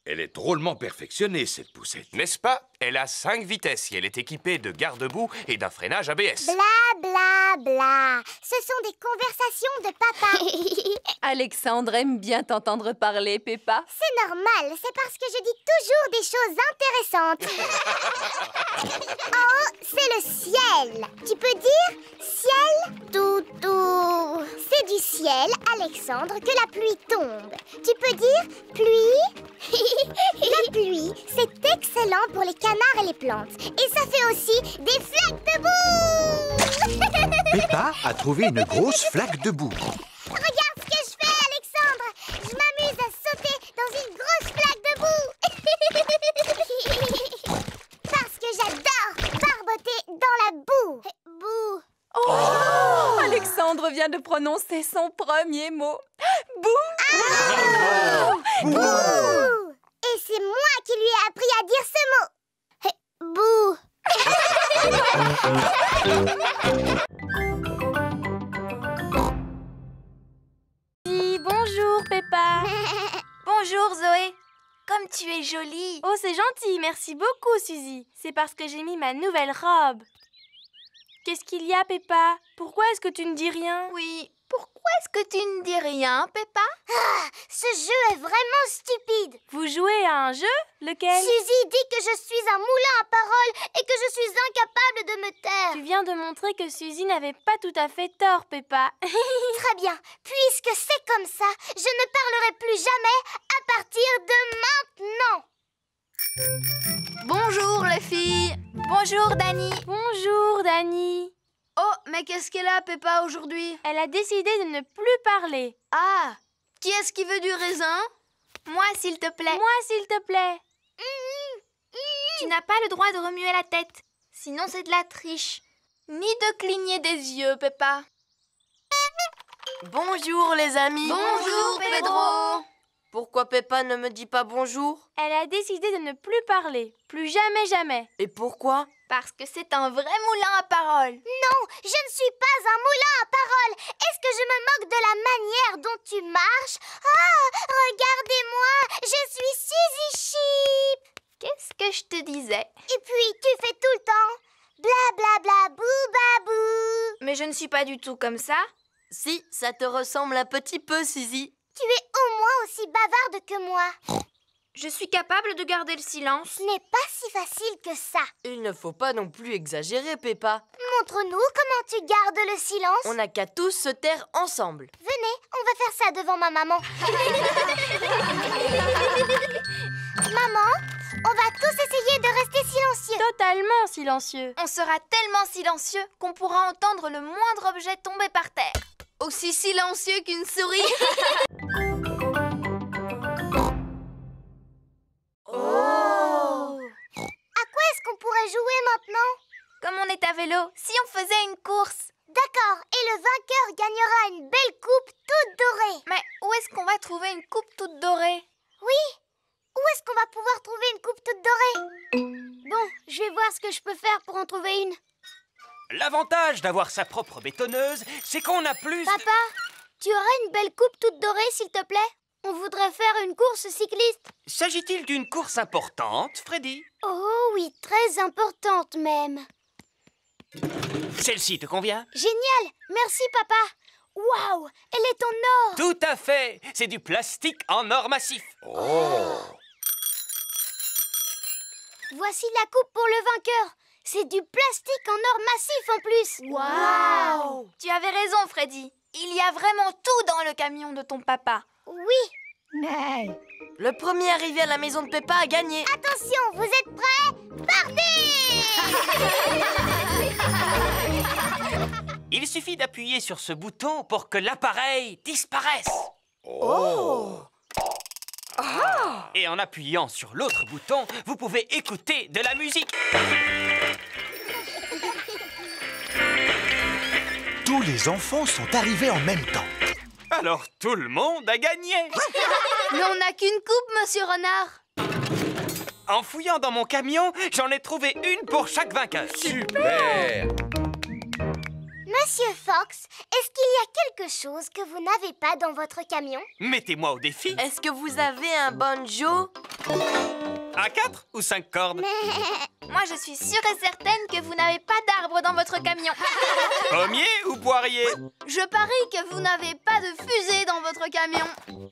Elle est drôlement perfectionnée, cette poussette. N'est-ce pas? Elle a 5 vitesses et elle est équipée de garde-boue et d'un freinage ABS. Bla bla bla. Ce sont des conversations de papa. Alexandre aime bien t'entendre parler, Peppa. C'est normal, c'est parce que je dis toujours des choses intéressantes. En haut, c'est le ciel. Tu peux dire ciel? Toutou. C'est du ciel, Alexandre, que la pluie tombe. Tu peux dire pluie? La pluie, c'est excellent pour les canards et les plantes. Et ça fait aussi des flaques de boue. Peppa a trouvé une grosse flaque de boue. Regarde ce que je fais, Alexandre. Je m'amuse à sauter dans une grosse flaque de boue. Parce que j'adore barboter dans la boue. Boue. Oh, Alexandre vient de prononcer son premier mot. Bouh! Bouh. Et c'est moi qui lui ai appris à dire ce mot. Bouh. Peppa. Bonjour, Zoé. Comme tu es jolie. Oh, c'est gentil. Merci beaucoup, Suzy. C'est parce que j'ai mis ma nouvelle robe. Qu'est-ce qu'il y a, Peppa? Pourquoi est-ce que tu ne dis rien? Oui, pourquoi est-ce que tu ne dis rien, Peppa? Ah, ce jeu est vraiment stupide. Vous jouez à un jeu? Lequel? Suzy dit que je suis un moulin à paroles et que je suis incapable de me taire. Tu viens de montrer que Suzy n'avait pas tout à fait tort, Peppa. Très bien. Puisque c'est comme ça, je ne parlerai plus jamais à partir de maintenant. Bonjour, les filles. Bonjour, Dani. Bonjour, Dani. Oh, mais qu'est-ce qu'elle a, Peppa, aujourd'hui? Elle a décidé de ne plus parler. Ah, qui est-ce qui veut du raisin? Moi, s'il te plaît. Moi, s'il te plaît. Tu n'as pas le droit de remuer la tête. Sinon, c'est de la triche. Ni de cligner des yeux, Peppa. Bonjour, les amis. Bonjour, Pedro. Pourquoi Peppa ne me dit pas bonjour? Elle a décidé de ne plus parler. Plus jamais, jamais. Et pourquoi? Parce que c'est un vrai moulin à paroles. Non, je ne suis pas un moulin à paroles. Est-ce que je me moque de la manière dont tu marches? Oh, regardez-moi, je suis Suzy Sheep. Qu'est-ce que je te disais? Et puis, tu fais tout le temps bla bla bla bou babou. Mais je ne suis pas du tout comme ça. Si, ça te ressemble un petit peu, Suzy. Tu es au moins aussi bavarde que moi. Je suis capable de garder le silence. Ce n'est pas si facile que ça. Il ne faut pas non plus exagérer, Peppa. Montre-nous comment tu gardes le silence. On n'a qu'à tous se taire ensemble. Venez, on va faire ça devant ma maman. Maman, on va tous essayer de rester silencieux. Totalement silencieux. On sera tellement silencieux qu'on pourra entendre le moindre objet tomber par terre. Aussi silencieux qu'une souris. Oh! À quoi est-ce qu'on pourrait jouer maintenant? Comme on est à vélo, si on faisait une course. D'accord, et le vainqueur gagnera une belle coupe toute dorée. Mais où est-ce qu'on va trouver une coupe toute dorée? Oui, où est-ce qu'on va pouvoir trouver une coupe toute dorée? Bon, je vais voir ce que je peux faire pour en trouver une. L'avantage d'avoir sa propre bétonneuse, c'est qu'on a plus... Papa, tu aurais une belle coupe toute dorée, s'il te plaît? On voudrait faire une course cycliste. S'agit-il d'une course importante, Freddy? Oh oui, très importante même. Celle-ci te convient? Génial, merci papa. Waouh, elle est en or. Tout à fait, c'est du plastique en or massif. Oh! Voici la coupe pour le vainqueur. C'est du plastique en or massif en plus. Waouh! Tu avais raison, Freddy. Il y a vraiment tout dans le camion de ton papa. Oui. Mais... Le premier arrivé à la maison de Peppa a gagné. Attention, vous êtes prêts? Partez! Il suffit d'appuyer sur ce bouton pour que l'appareil disparaisse. Oh! Ah! Et en appuyant sur l'autre bouton, vous pouvez écouter de la musique. Tous les enfants sont arrivés en même temps. Alors tout le monde a gagné. Mais on n'a qu'une coupe, monsieur Renard. En fouillant dans mon camion, j'en ai trouvé une pour chaque vainqueur. Super! Monsieur Fox, est-ce qu'il y a quelque chose que vous n'avez pas dans votre camion? Mettez-moi au défi. Est-ce que vous avez un banjo? À 4 ou 5 cordes? Moi, je suis sûre et certaine que vous n'avez pas d'arbre dans votre camion. Pommier ou poirier? Je parie que vous n'avez pas de fusée dans votre camion.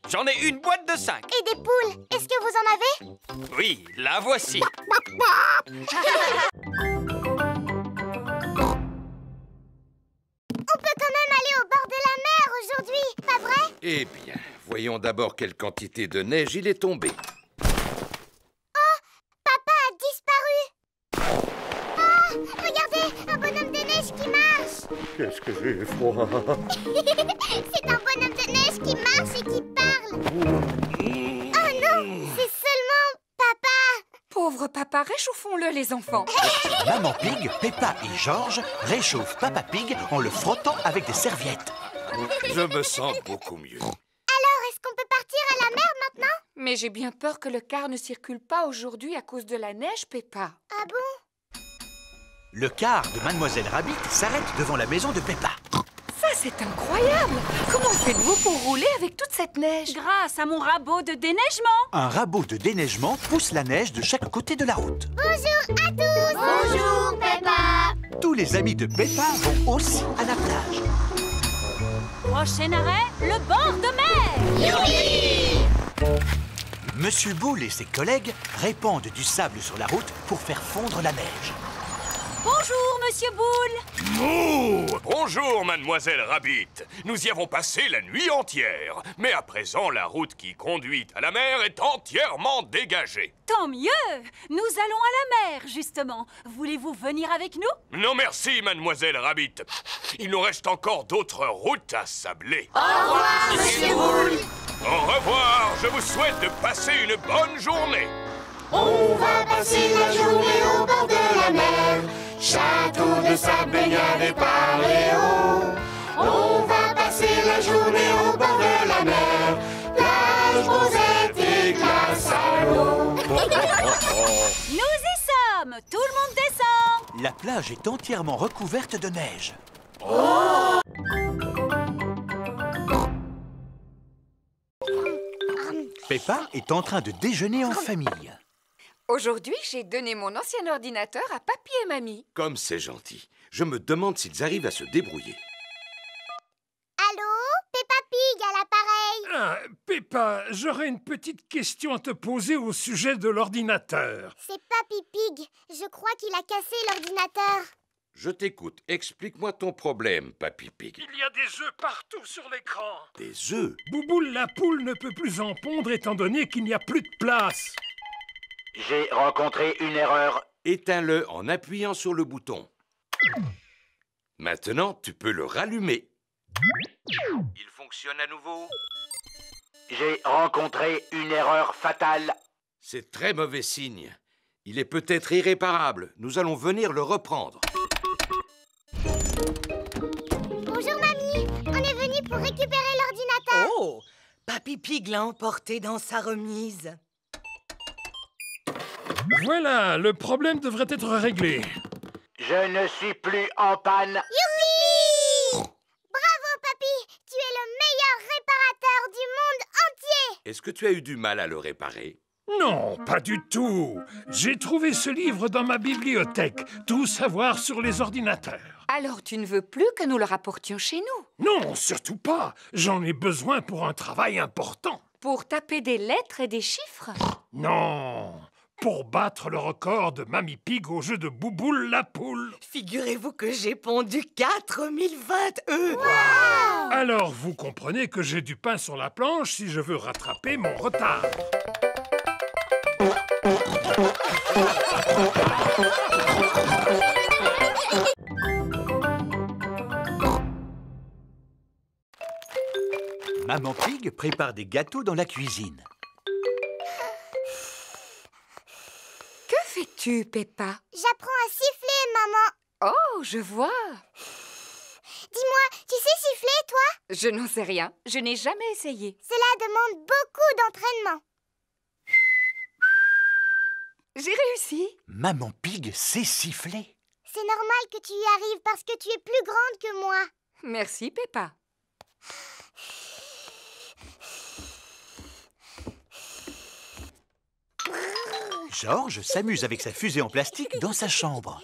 J'en ai une boîte de 5. Et des poules, est-ce que vous en avez? Oui, la voici. On peut quand même aller au bord de la mer aujourd'hui, pas vrai? Eh bien, voyons d'abord quelle quantité de neige il est tombé. Oh, papa a disparu. Ah, regardez, un bonhomme de neige qui marche. Qu'est-ce que j'ai froid. C'est un bonhomme de neige qui marche et qui parle. Oh non, c'est seulement papa. Pauvre papa, réchauffons-le, les enfants. Maman Pig, Peppa et George réchauffent Papa Pig en le frottant avec des serviettes. Je me sens beaucoup mieux. Alors, est-ce qu'on peut partir à la mer maintenant? Mais j'ai bien peur que le car ne circule pas aujourd'hui à cause de la neige, Peppa. Ah bon? Le car de Mademoiselle Rabbit s'arrête devant la maison de Peppa. Ça c'est incroyable! Comment faites-vous pour rouler avec toute cette neige? Grâce à mon rabot de déneigement. Un rabot de déneigement pousse la neige de chaque côté de la route. Bonjour à tous. Bonjour, Peppa. Tous les amis de Peppa vont aussi à la plage. Prochain arrêt, le bord de mer. Youpi! Monsieur Boule et ses collègues répandent du sable sur la route pour faire fondre la neige. Bonjour, Monsieur Boule. Mouh! Bonjour, mademoiselle Rabbit. Nous y avons passé la nuit entière. Mais à présent, la route qui conduit à la mer est entièrement dégagée. Tant mieux. Nous allons à la mer, justement. Voulez-vous venir avec nous? Non merci, mademoiselle Rabbit. Il nous reste encore d'autres routes à sabler. Au revoir, Monsieur Boule. Au revoir. Je vous souhaite de passer une bonne journée. On va passer la journée au bord de la mer. Château de sable, baignade et paléo. On va passer la journée au bord de la mer. Plage, rosette et glace à l'eau. Nous y sommes. Tout le monde descend. La plage est entièrement recouverte de neige. Peppa est en train de déjeuner en famille. Aujourd'hui, j'ai donné mon ancien ordinateur à papy et mamie. Comme c'est gentil. Je me demande s'ils arrivent à se débrouiller. Allô? Peppa Pig à l'appareil. Ah, Peppa, j'aurais une petite question à te poser au sujet de l'ordinateur. C'est Papy Pig. Je crois qu'il a cassé l'ordinateur. Je t'écoute. Explique-moi ton problème, Papy Pig. Il y a des œufs partout sur l'écran. Des œufs? Bouboule la poule ne peut plus en pondre étant donné qu'il n'y a plus de place. J'ai rencontré une erreur. Éteins-le en appuyant sur le bouton. Maintenant, tu peux le rallumer. Il fonctionne à nouveau. J'ai rencontré une erreur fatale. C'est très mauvais signe. Il est peut-être irréparable. Nous allons venir le reprendre. Bonjour, mamie. On est venu pour récupérer l'ordinateur. Oh! Papy Pig l'a emporté dans sa remise. Voilà, le problème devrait être réglé. Je ne suis plus en panne. Youpi! Bravo, papy. Tu es le meilleur réparateur du monde entier. Est-ce que tu as eu du mal à le réparer? Non, pas du tout. J'ai trouvé ce livre dans ma bibliothèque. Tout savoir sur les ordinateurs. Alors tu ne veux plus que nous le rapportions chez nous? Non, surtout pas. J'en ai besoin pour un travail important. Pour taper des lettres et des chiffres? Non, pour battre le record de Mamie Pig au jeu de Bouboule la poule. Figurez-vous que j'ai pondu 4020 œufs. Wow! Alors vous comprenez que j'ai du pain sur la planche si je veux rattraper mon retard. Maman Pig prépare des gâteaux dans la cuisine. Que fais-tu, Peppa? J'apprends à siffler, maman. Oh, je vois. Dis-moi, tu sais siffler, toi? Je n'en sais rien. Je n'ai jamais essayé. Cela demande beaucoup d'entraînement. J'ai réussi. Maman Pig sait siffler. C'est normal que tu y arrives parce que tu es plus grande que moi. Merci, Peppa. Georges s'amuse avec sa fusée en plastique dans sa chambre.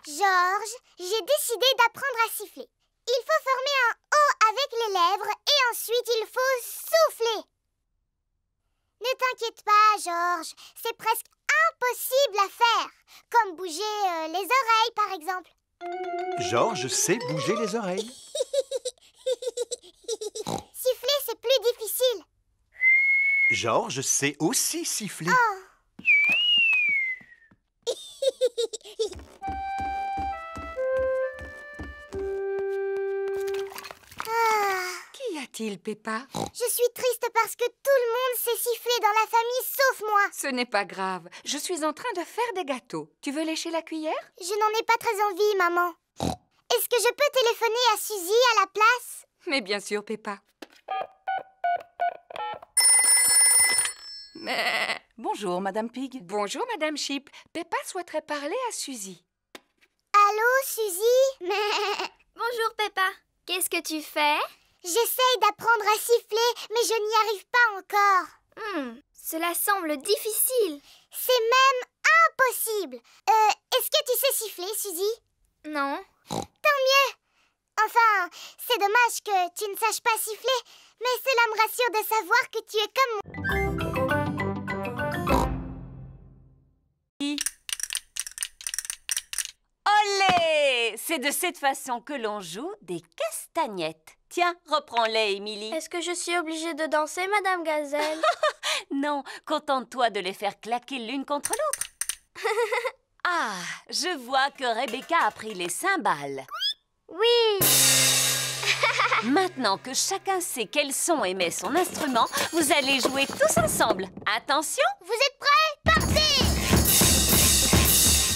Georges, j'ai décidé d'apprendre à siffler. Il faut former un O avec les lèvres et ensuite il faut souffler. Ne t'inquiète pas, Georges, c'est presque impossible à faire. Comme bouger les oreilles, par exemple. Georges sait bouger les oreilles. Siffler, c'est plus difficile. Georges sait aussi siffler. Oh. Qu'y a-t-il, Peppa? Je suis triste parce que tout le monde sait siffler dans la famille sauf moi. Ce n'est pas grave. Je suis en train de faire des gâteaux. Tu veux lécher la cuillère? Je n'en ai pas très envie, maman. Est-ce que je peux téléphoner à Suzy à la place? Mais bien sûr, Peppa. Bonjour, Madame Pig. Bonjour, Madame Sheep. Peppa souhaiterait parler à Suzy. Allô, Suzy? Bonjour, Peppa. Qu'est-ce que tu fais? J'essaye d'apprendre à siffler, mais je n'y arrive pas encore. Cela semble difficile. C'est même impossible. Est-ce que tu sais siffler, Suzy? Non. Tant mieux. Enfin, c'est dommage que tu ne saches pas siffler, mais cela me rassure de savoir que tu es comme moi. Olé! C'est de cette façon que l'on joue des castagnettes. Tiens, reprends-les, Émilie. Est-ce que je suis obligée de danser, Madame Gazelle? Non, contente-toi de les faire claquer l'une contre l'autre. Ah, je vois que Rebecca a pris les cymbales. Oui. Maintenant que chacun sait quel son émet son instrument, vous allez jouer tous ensemble. Attention! Vous êtes prêts? Partez!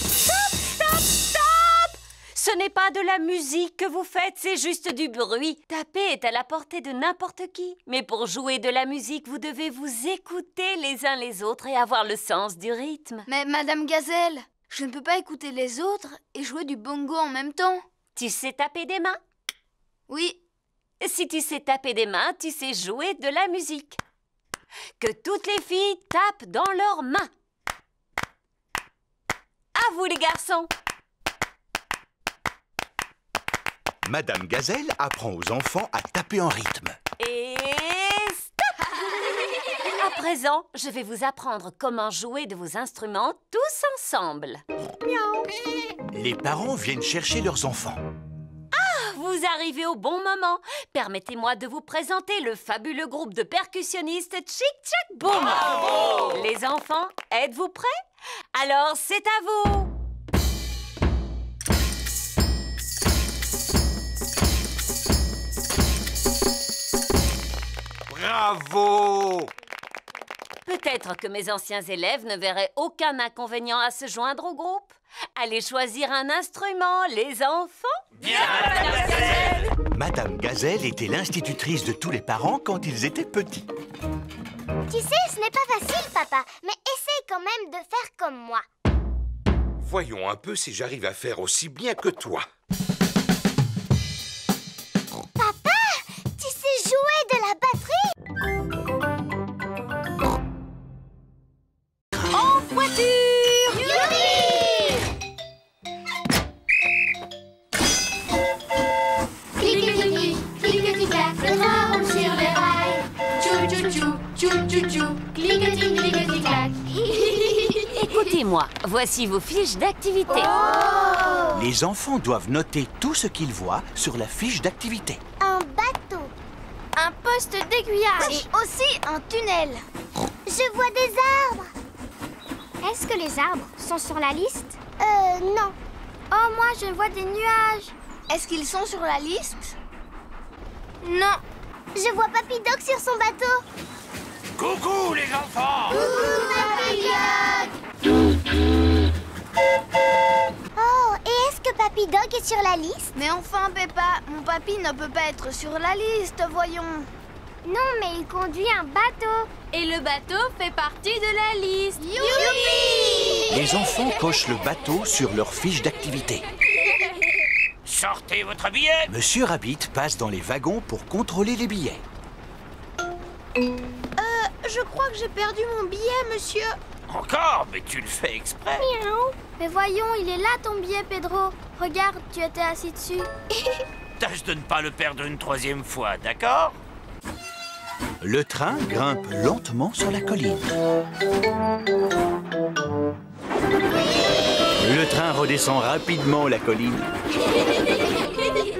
Stop, stop, stop! Ce n'est pas de la musique que vous faites, c'est juste du bruit. Taper est à la portée de n'importe qui. Mais pour jouer de la musique, vous devez vous écouter les uns les autres et avoir le sens du rythme. Mais Madame Gazelle, je ne peux pas écouter les autres et jouer du bongo en même temps. Tu sais taper des mains? Oui. Si tu sais taper des mains, tu sais jouer de la musique. Que toutes les filles tapent dans leurs mains. À vous les garçons. Madame Gazelle apprend aux enfants à taper en rythme. Et stop! À présent, je vais vous apprendre comment jouer de vos instruments tous ensemble. Miaou. Les parents viennent chercher leurs enfants. Vous arrivez au bon moment. Permettez-moi de vous présenter le fabuleux groupe de percussionnistes Chic Chac Boom. Bravo! Les enfants, êtes-vous prêts? Alors, c'est à vous. Bravo! Peut-être que mes anciens élèves ne verraient aucun inconvénient à se joindre au groupe. Allez choisir un instrument, les enfants. Bien, Madame Gazelle! Madame Gazelle était l'institutrice de tous les parents quand ils étaient petits. Tu sais, ce n'est pas facile, papa, mais essaye quand même de faire comme moi. Voyons un peu si j'arrive à faire aussi bien que toi. Papa, tu sais jouer de la batterie? En voiture! Clic-clic-clic, clic-clic-clac, le train roule sur les rails. Tchou-tchou-tchou, tchou-tchou-tchou, clic-clic, clic-clic-clac. Écoutez-moi, voici vos fiches d'activité. Les enfants doivent noter tout ce qu'ils voient sur la fiche d'activité. Un bateau. Un poste d'aiguillage. Et aussi un tunnel. Je vois des arbres. Est-ce que les arbres sont sur la liste? Non. Oh, moi, je vois des nuages. Est-ce qu'ils sont sur la liste? Non. Je vois Papy Doc sur son bateau. Coucou les enfants! Coucou Papy Doc! Oh, et est-ce que Papy Doc est sur la liste? Mais enfin, Peppa, mon papy ne peut pas être sur la liste, voyons. Non, mais il conduit un bateau. Et le bateau fait partie de la liste. Youpi! Les enfants cochent le bateau sur leur fiche d'activité. Sortez votre billet! Monsieur Rabbit passe dans les wagons pour contrôler les billets. Je crois que j'ai perdu mon billet, monsieur. Encore? Mais tu le fais exprès. Miaou. Mais voyons, il est là ton billet, Pedro. Regarde, tu étais assis dessus. Tâche de ne pas le perdre une troisième fois, d'accord? Le train grimpe lentement sur la colline. Le train redescend rapidement la colline.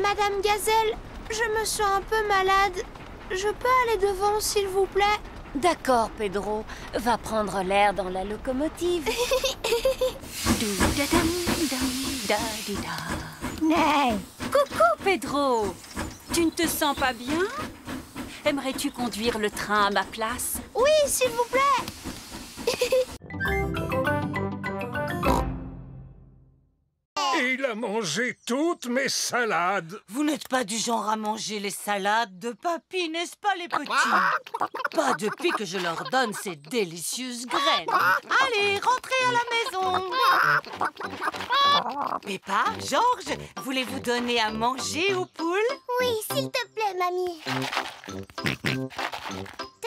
Madame Gazelle, je me sens un peu malade. Je peux aller devant, s'il vous plaît? D'accord, Pedro. Va prendre l'air dans la locomotive. Coucou, Pedro. Tu ne te sens pas bien? Aimerais-tu conduire le train à ma place? Oui, s'il vous plaît. Il a mangé toutes mes salades. Vous n'êtes pas du genre à manger les salades de papy, n'est-ce pas, les petits? Pas depuis que je leur donne ces délicieuses graines. Allez, rentrez à la maison. Peppa, Georges, voulez-vous donner à manger aux poules? Oui, s'il te plaît, mamie.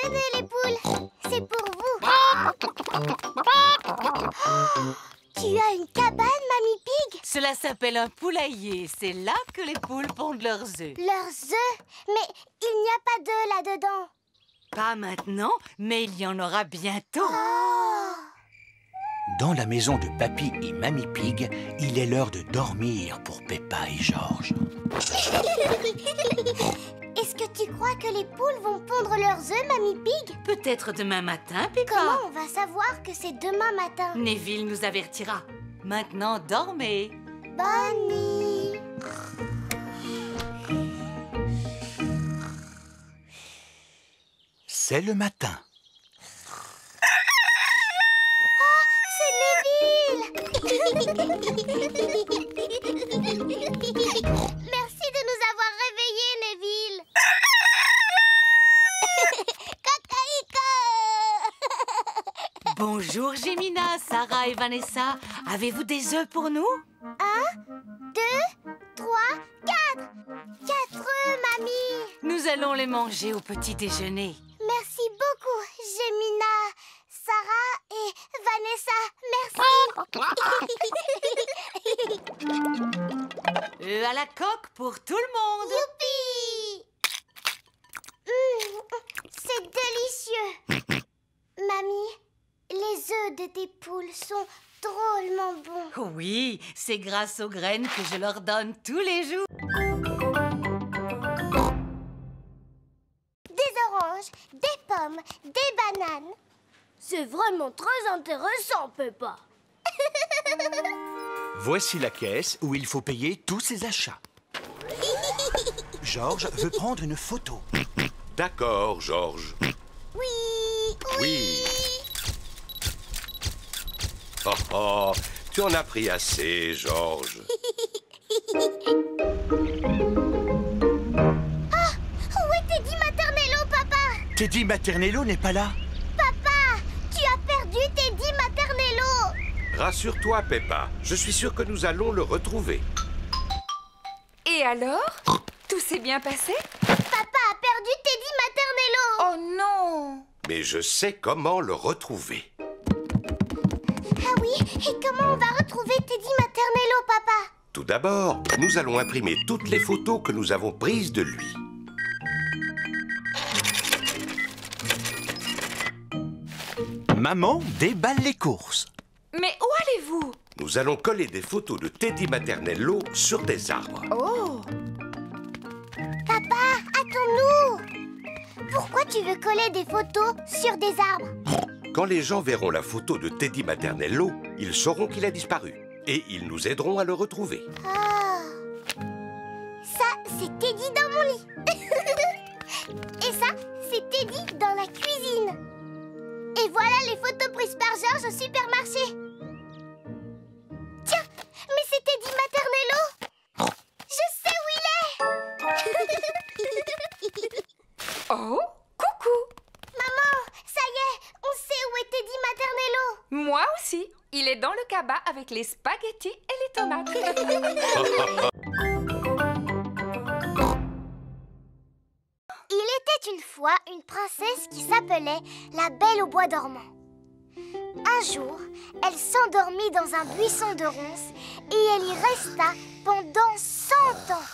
Tenez les poules, c'est pour vous. Tu as une cabane, Mamie Pig? Cela s'appelle un poulailler. C'est là que les poules pondent leurs œufs. Leurs œufs? Mais il n'y a pas d'œufs là-dedans. Pas maintenant, mais il y en aura bientôt. Dans la maison de Papy et Mamie Pig, il est l'heure de dormir pour Peppa et Georges. Est-ce que tu crois que les poules vont pondre leurs œufs, Mamie Pig? Peut-être demain matin, Peppa. Comment on va savoir que c'est demain matin? Neville nous avertira. Maintenant, dormez. Bonne nuit. C'est le matin. Merci de nous avoir réveillés, Neville. Cacaïca. Bonjour, Gémina, Sarah et Vanessa. Avez-vous des œufs pour nous? 1, 2, 3, 4. 4 œufs, mamie. Nous allons les manger au petit déjeuner. Merci beaucoup, Gémina, Sarah et Vanessa. Merci. Œufs à la coque pour tout le monde. Youpi! C'est délicieux. Mamie, les œufs de tes poules sont drôlement bons. Oui, c'est grâce aux graines que je leur donne tous les jours. Des oranges, des pommes, des bananes. C'est vraiment très intéressant, Peppa. Voici la caisse où il faut payer tous ses achats. Georges veut prendre une photo. D'accord, Georges. Oui. Oh, oh, tu en as pris assez, Georges. Ah, où est Teddy Maternello, papa? Teddy Maternello n'est pas là. Papa, tu as perdu Teddy Maternello. Rassure-toi, Peppa. Je suis sûr que nous allons le retrouver. Et alors? Tout s'est bien passé? Papa a perdu Teddy Maternello. Oh non! Mais je sais comment le retrouver. Ah oui, et comment on va retrouver Teddy Maternello, papa? Tout d'abord, nous allons imprimer toutes les photos que nous avons prises de lui. Maman déballe les courses. Mais où allez-vous? Nous allons coller des photos de Teddy Maternello sur des arbres. Oh! Papa, attends-nous! Pourquoi tu veux coller des photos sur des arbres? Quand les gens verront la photo de Teddy Maternello, ils sauront qu'il a disparu. Et ils nous aideront à le retrouver. Ah. Ça, c'est Teddy dans mon lit. Et ça, c'est Teddy dans la cuisine. Et voilà les photos prises par Georges au supermarché. Tiens, mais c'est Teddy Maternello. Je sais où il est. Oh, coucou! Maman, ça y est, on sait où est Teddy Maternello. Moi aussi. Il est dans le cabas avec les spaghettis et les tomates. Il était une fois une princesse qui s'appelait la Belle au bois dormant. Un jour, elle s'endormit dans un buisson de ronces et elle y resta pendant 100 ans.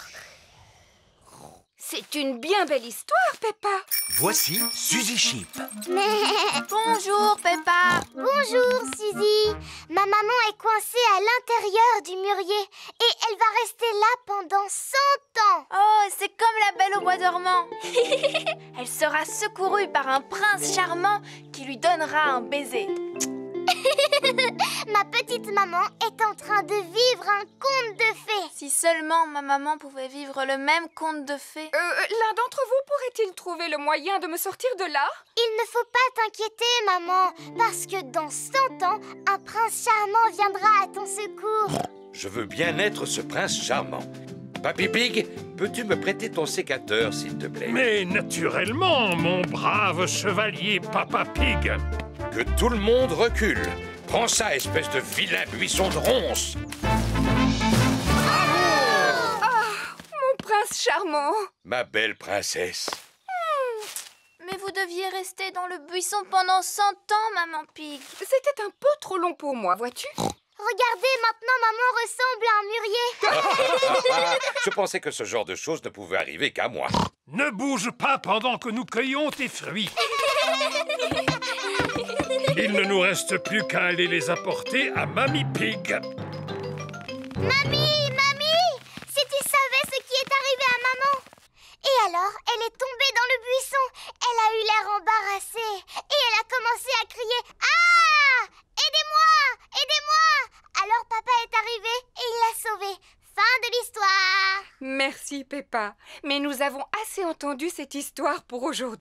C'est une bien belle histoire, Peppa. Voici Suzy Sheep. Bonjour, Peppa. Bonjour, Suzy. Ma maman est coincée à l'intérieur du mûrier et elle va rester là pendant 100 ans. Oh, c'est comme la Belle au bois dormant. Elle sera secourue par un prince charmant qui lui donnera un baiser. Ma petite maman est en train de vivre un conte de fées. Si seulement ma maman pouvait vivre le même conte de fées. L'un d'entre vous pourrait-il trouver le moyen de me sortir de là? Il ne faut pas t'inquiéter, maman, parce que dans 100 ans, un prince charmant viendra à ton secours. Je veux bien être ce prince charmant. Papy Pig, peux-tu me prêter ton sécateur, s'il te plaît? Mais naturellement, mon brave chevalier Papa Pig. Que tout le monde recule. Prends ça, espèce de vilain buisson de ronces. prince charmant. Ma belle princesse. Mais vous deviez rester dans le buisson pendant 100 ans, Maman Pig. C'était un peu trop long pour moi, vois-tu? Regardez, maintenant maman ressemble à un mûrier. Je pensais que ce genre de choses ne pouvait arriver qu'à moi. Ne bouge pas pendant que nous cueillons tes fruits. Il ne nous reste plus qu'à aller les apporter à Mamie Pig. Mamie, si tu savais ce qui est arrivé à maman. Et alors, elle est tombée dans le buisson. Elle a eu l'air embarrassée. Et elle a commencé à crier « Ah! Aidez-moi! Aidez-moi !» Alors papa est arrivé et il l'a sauvée. Fin de l'histoire. Merci, Peppa. Mais nous avons assez entendu cette histoire pour aujourd'hui.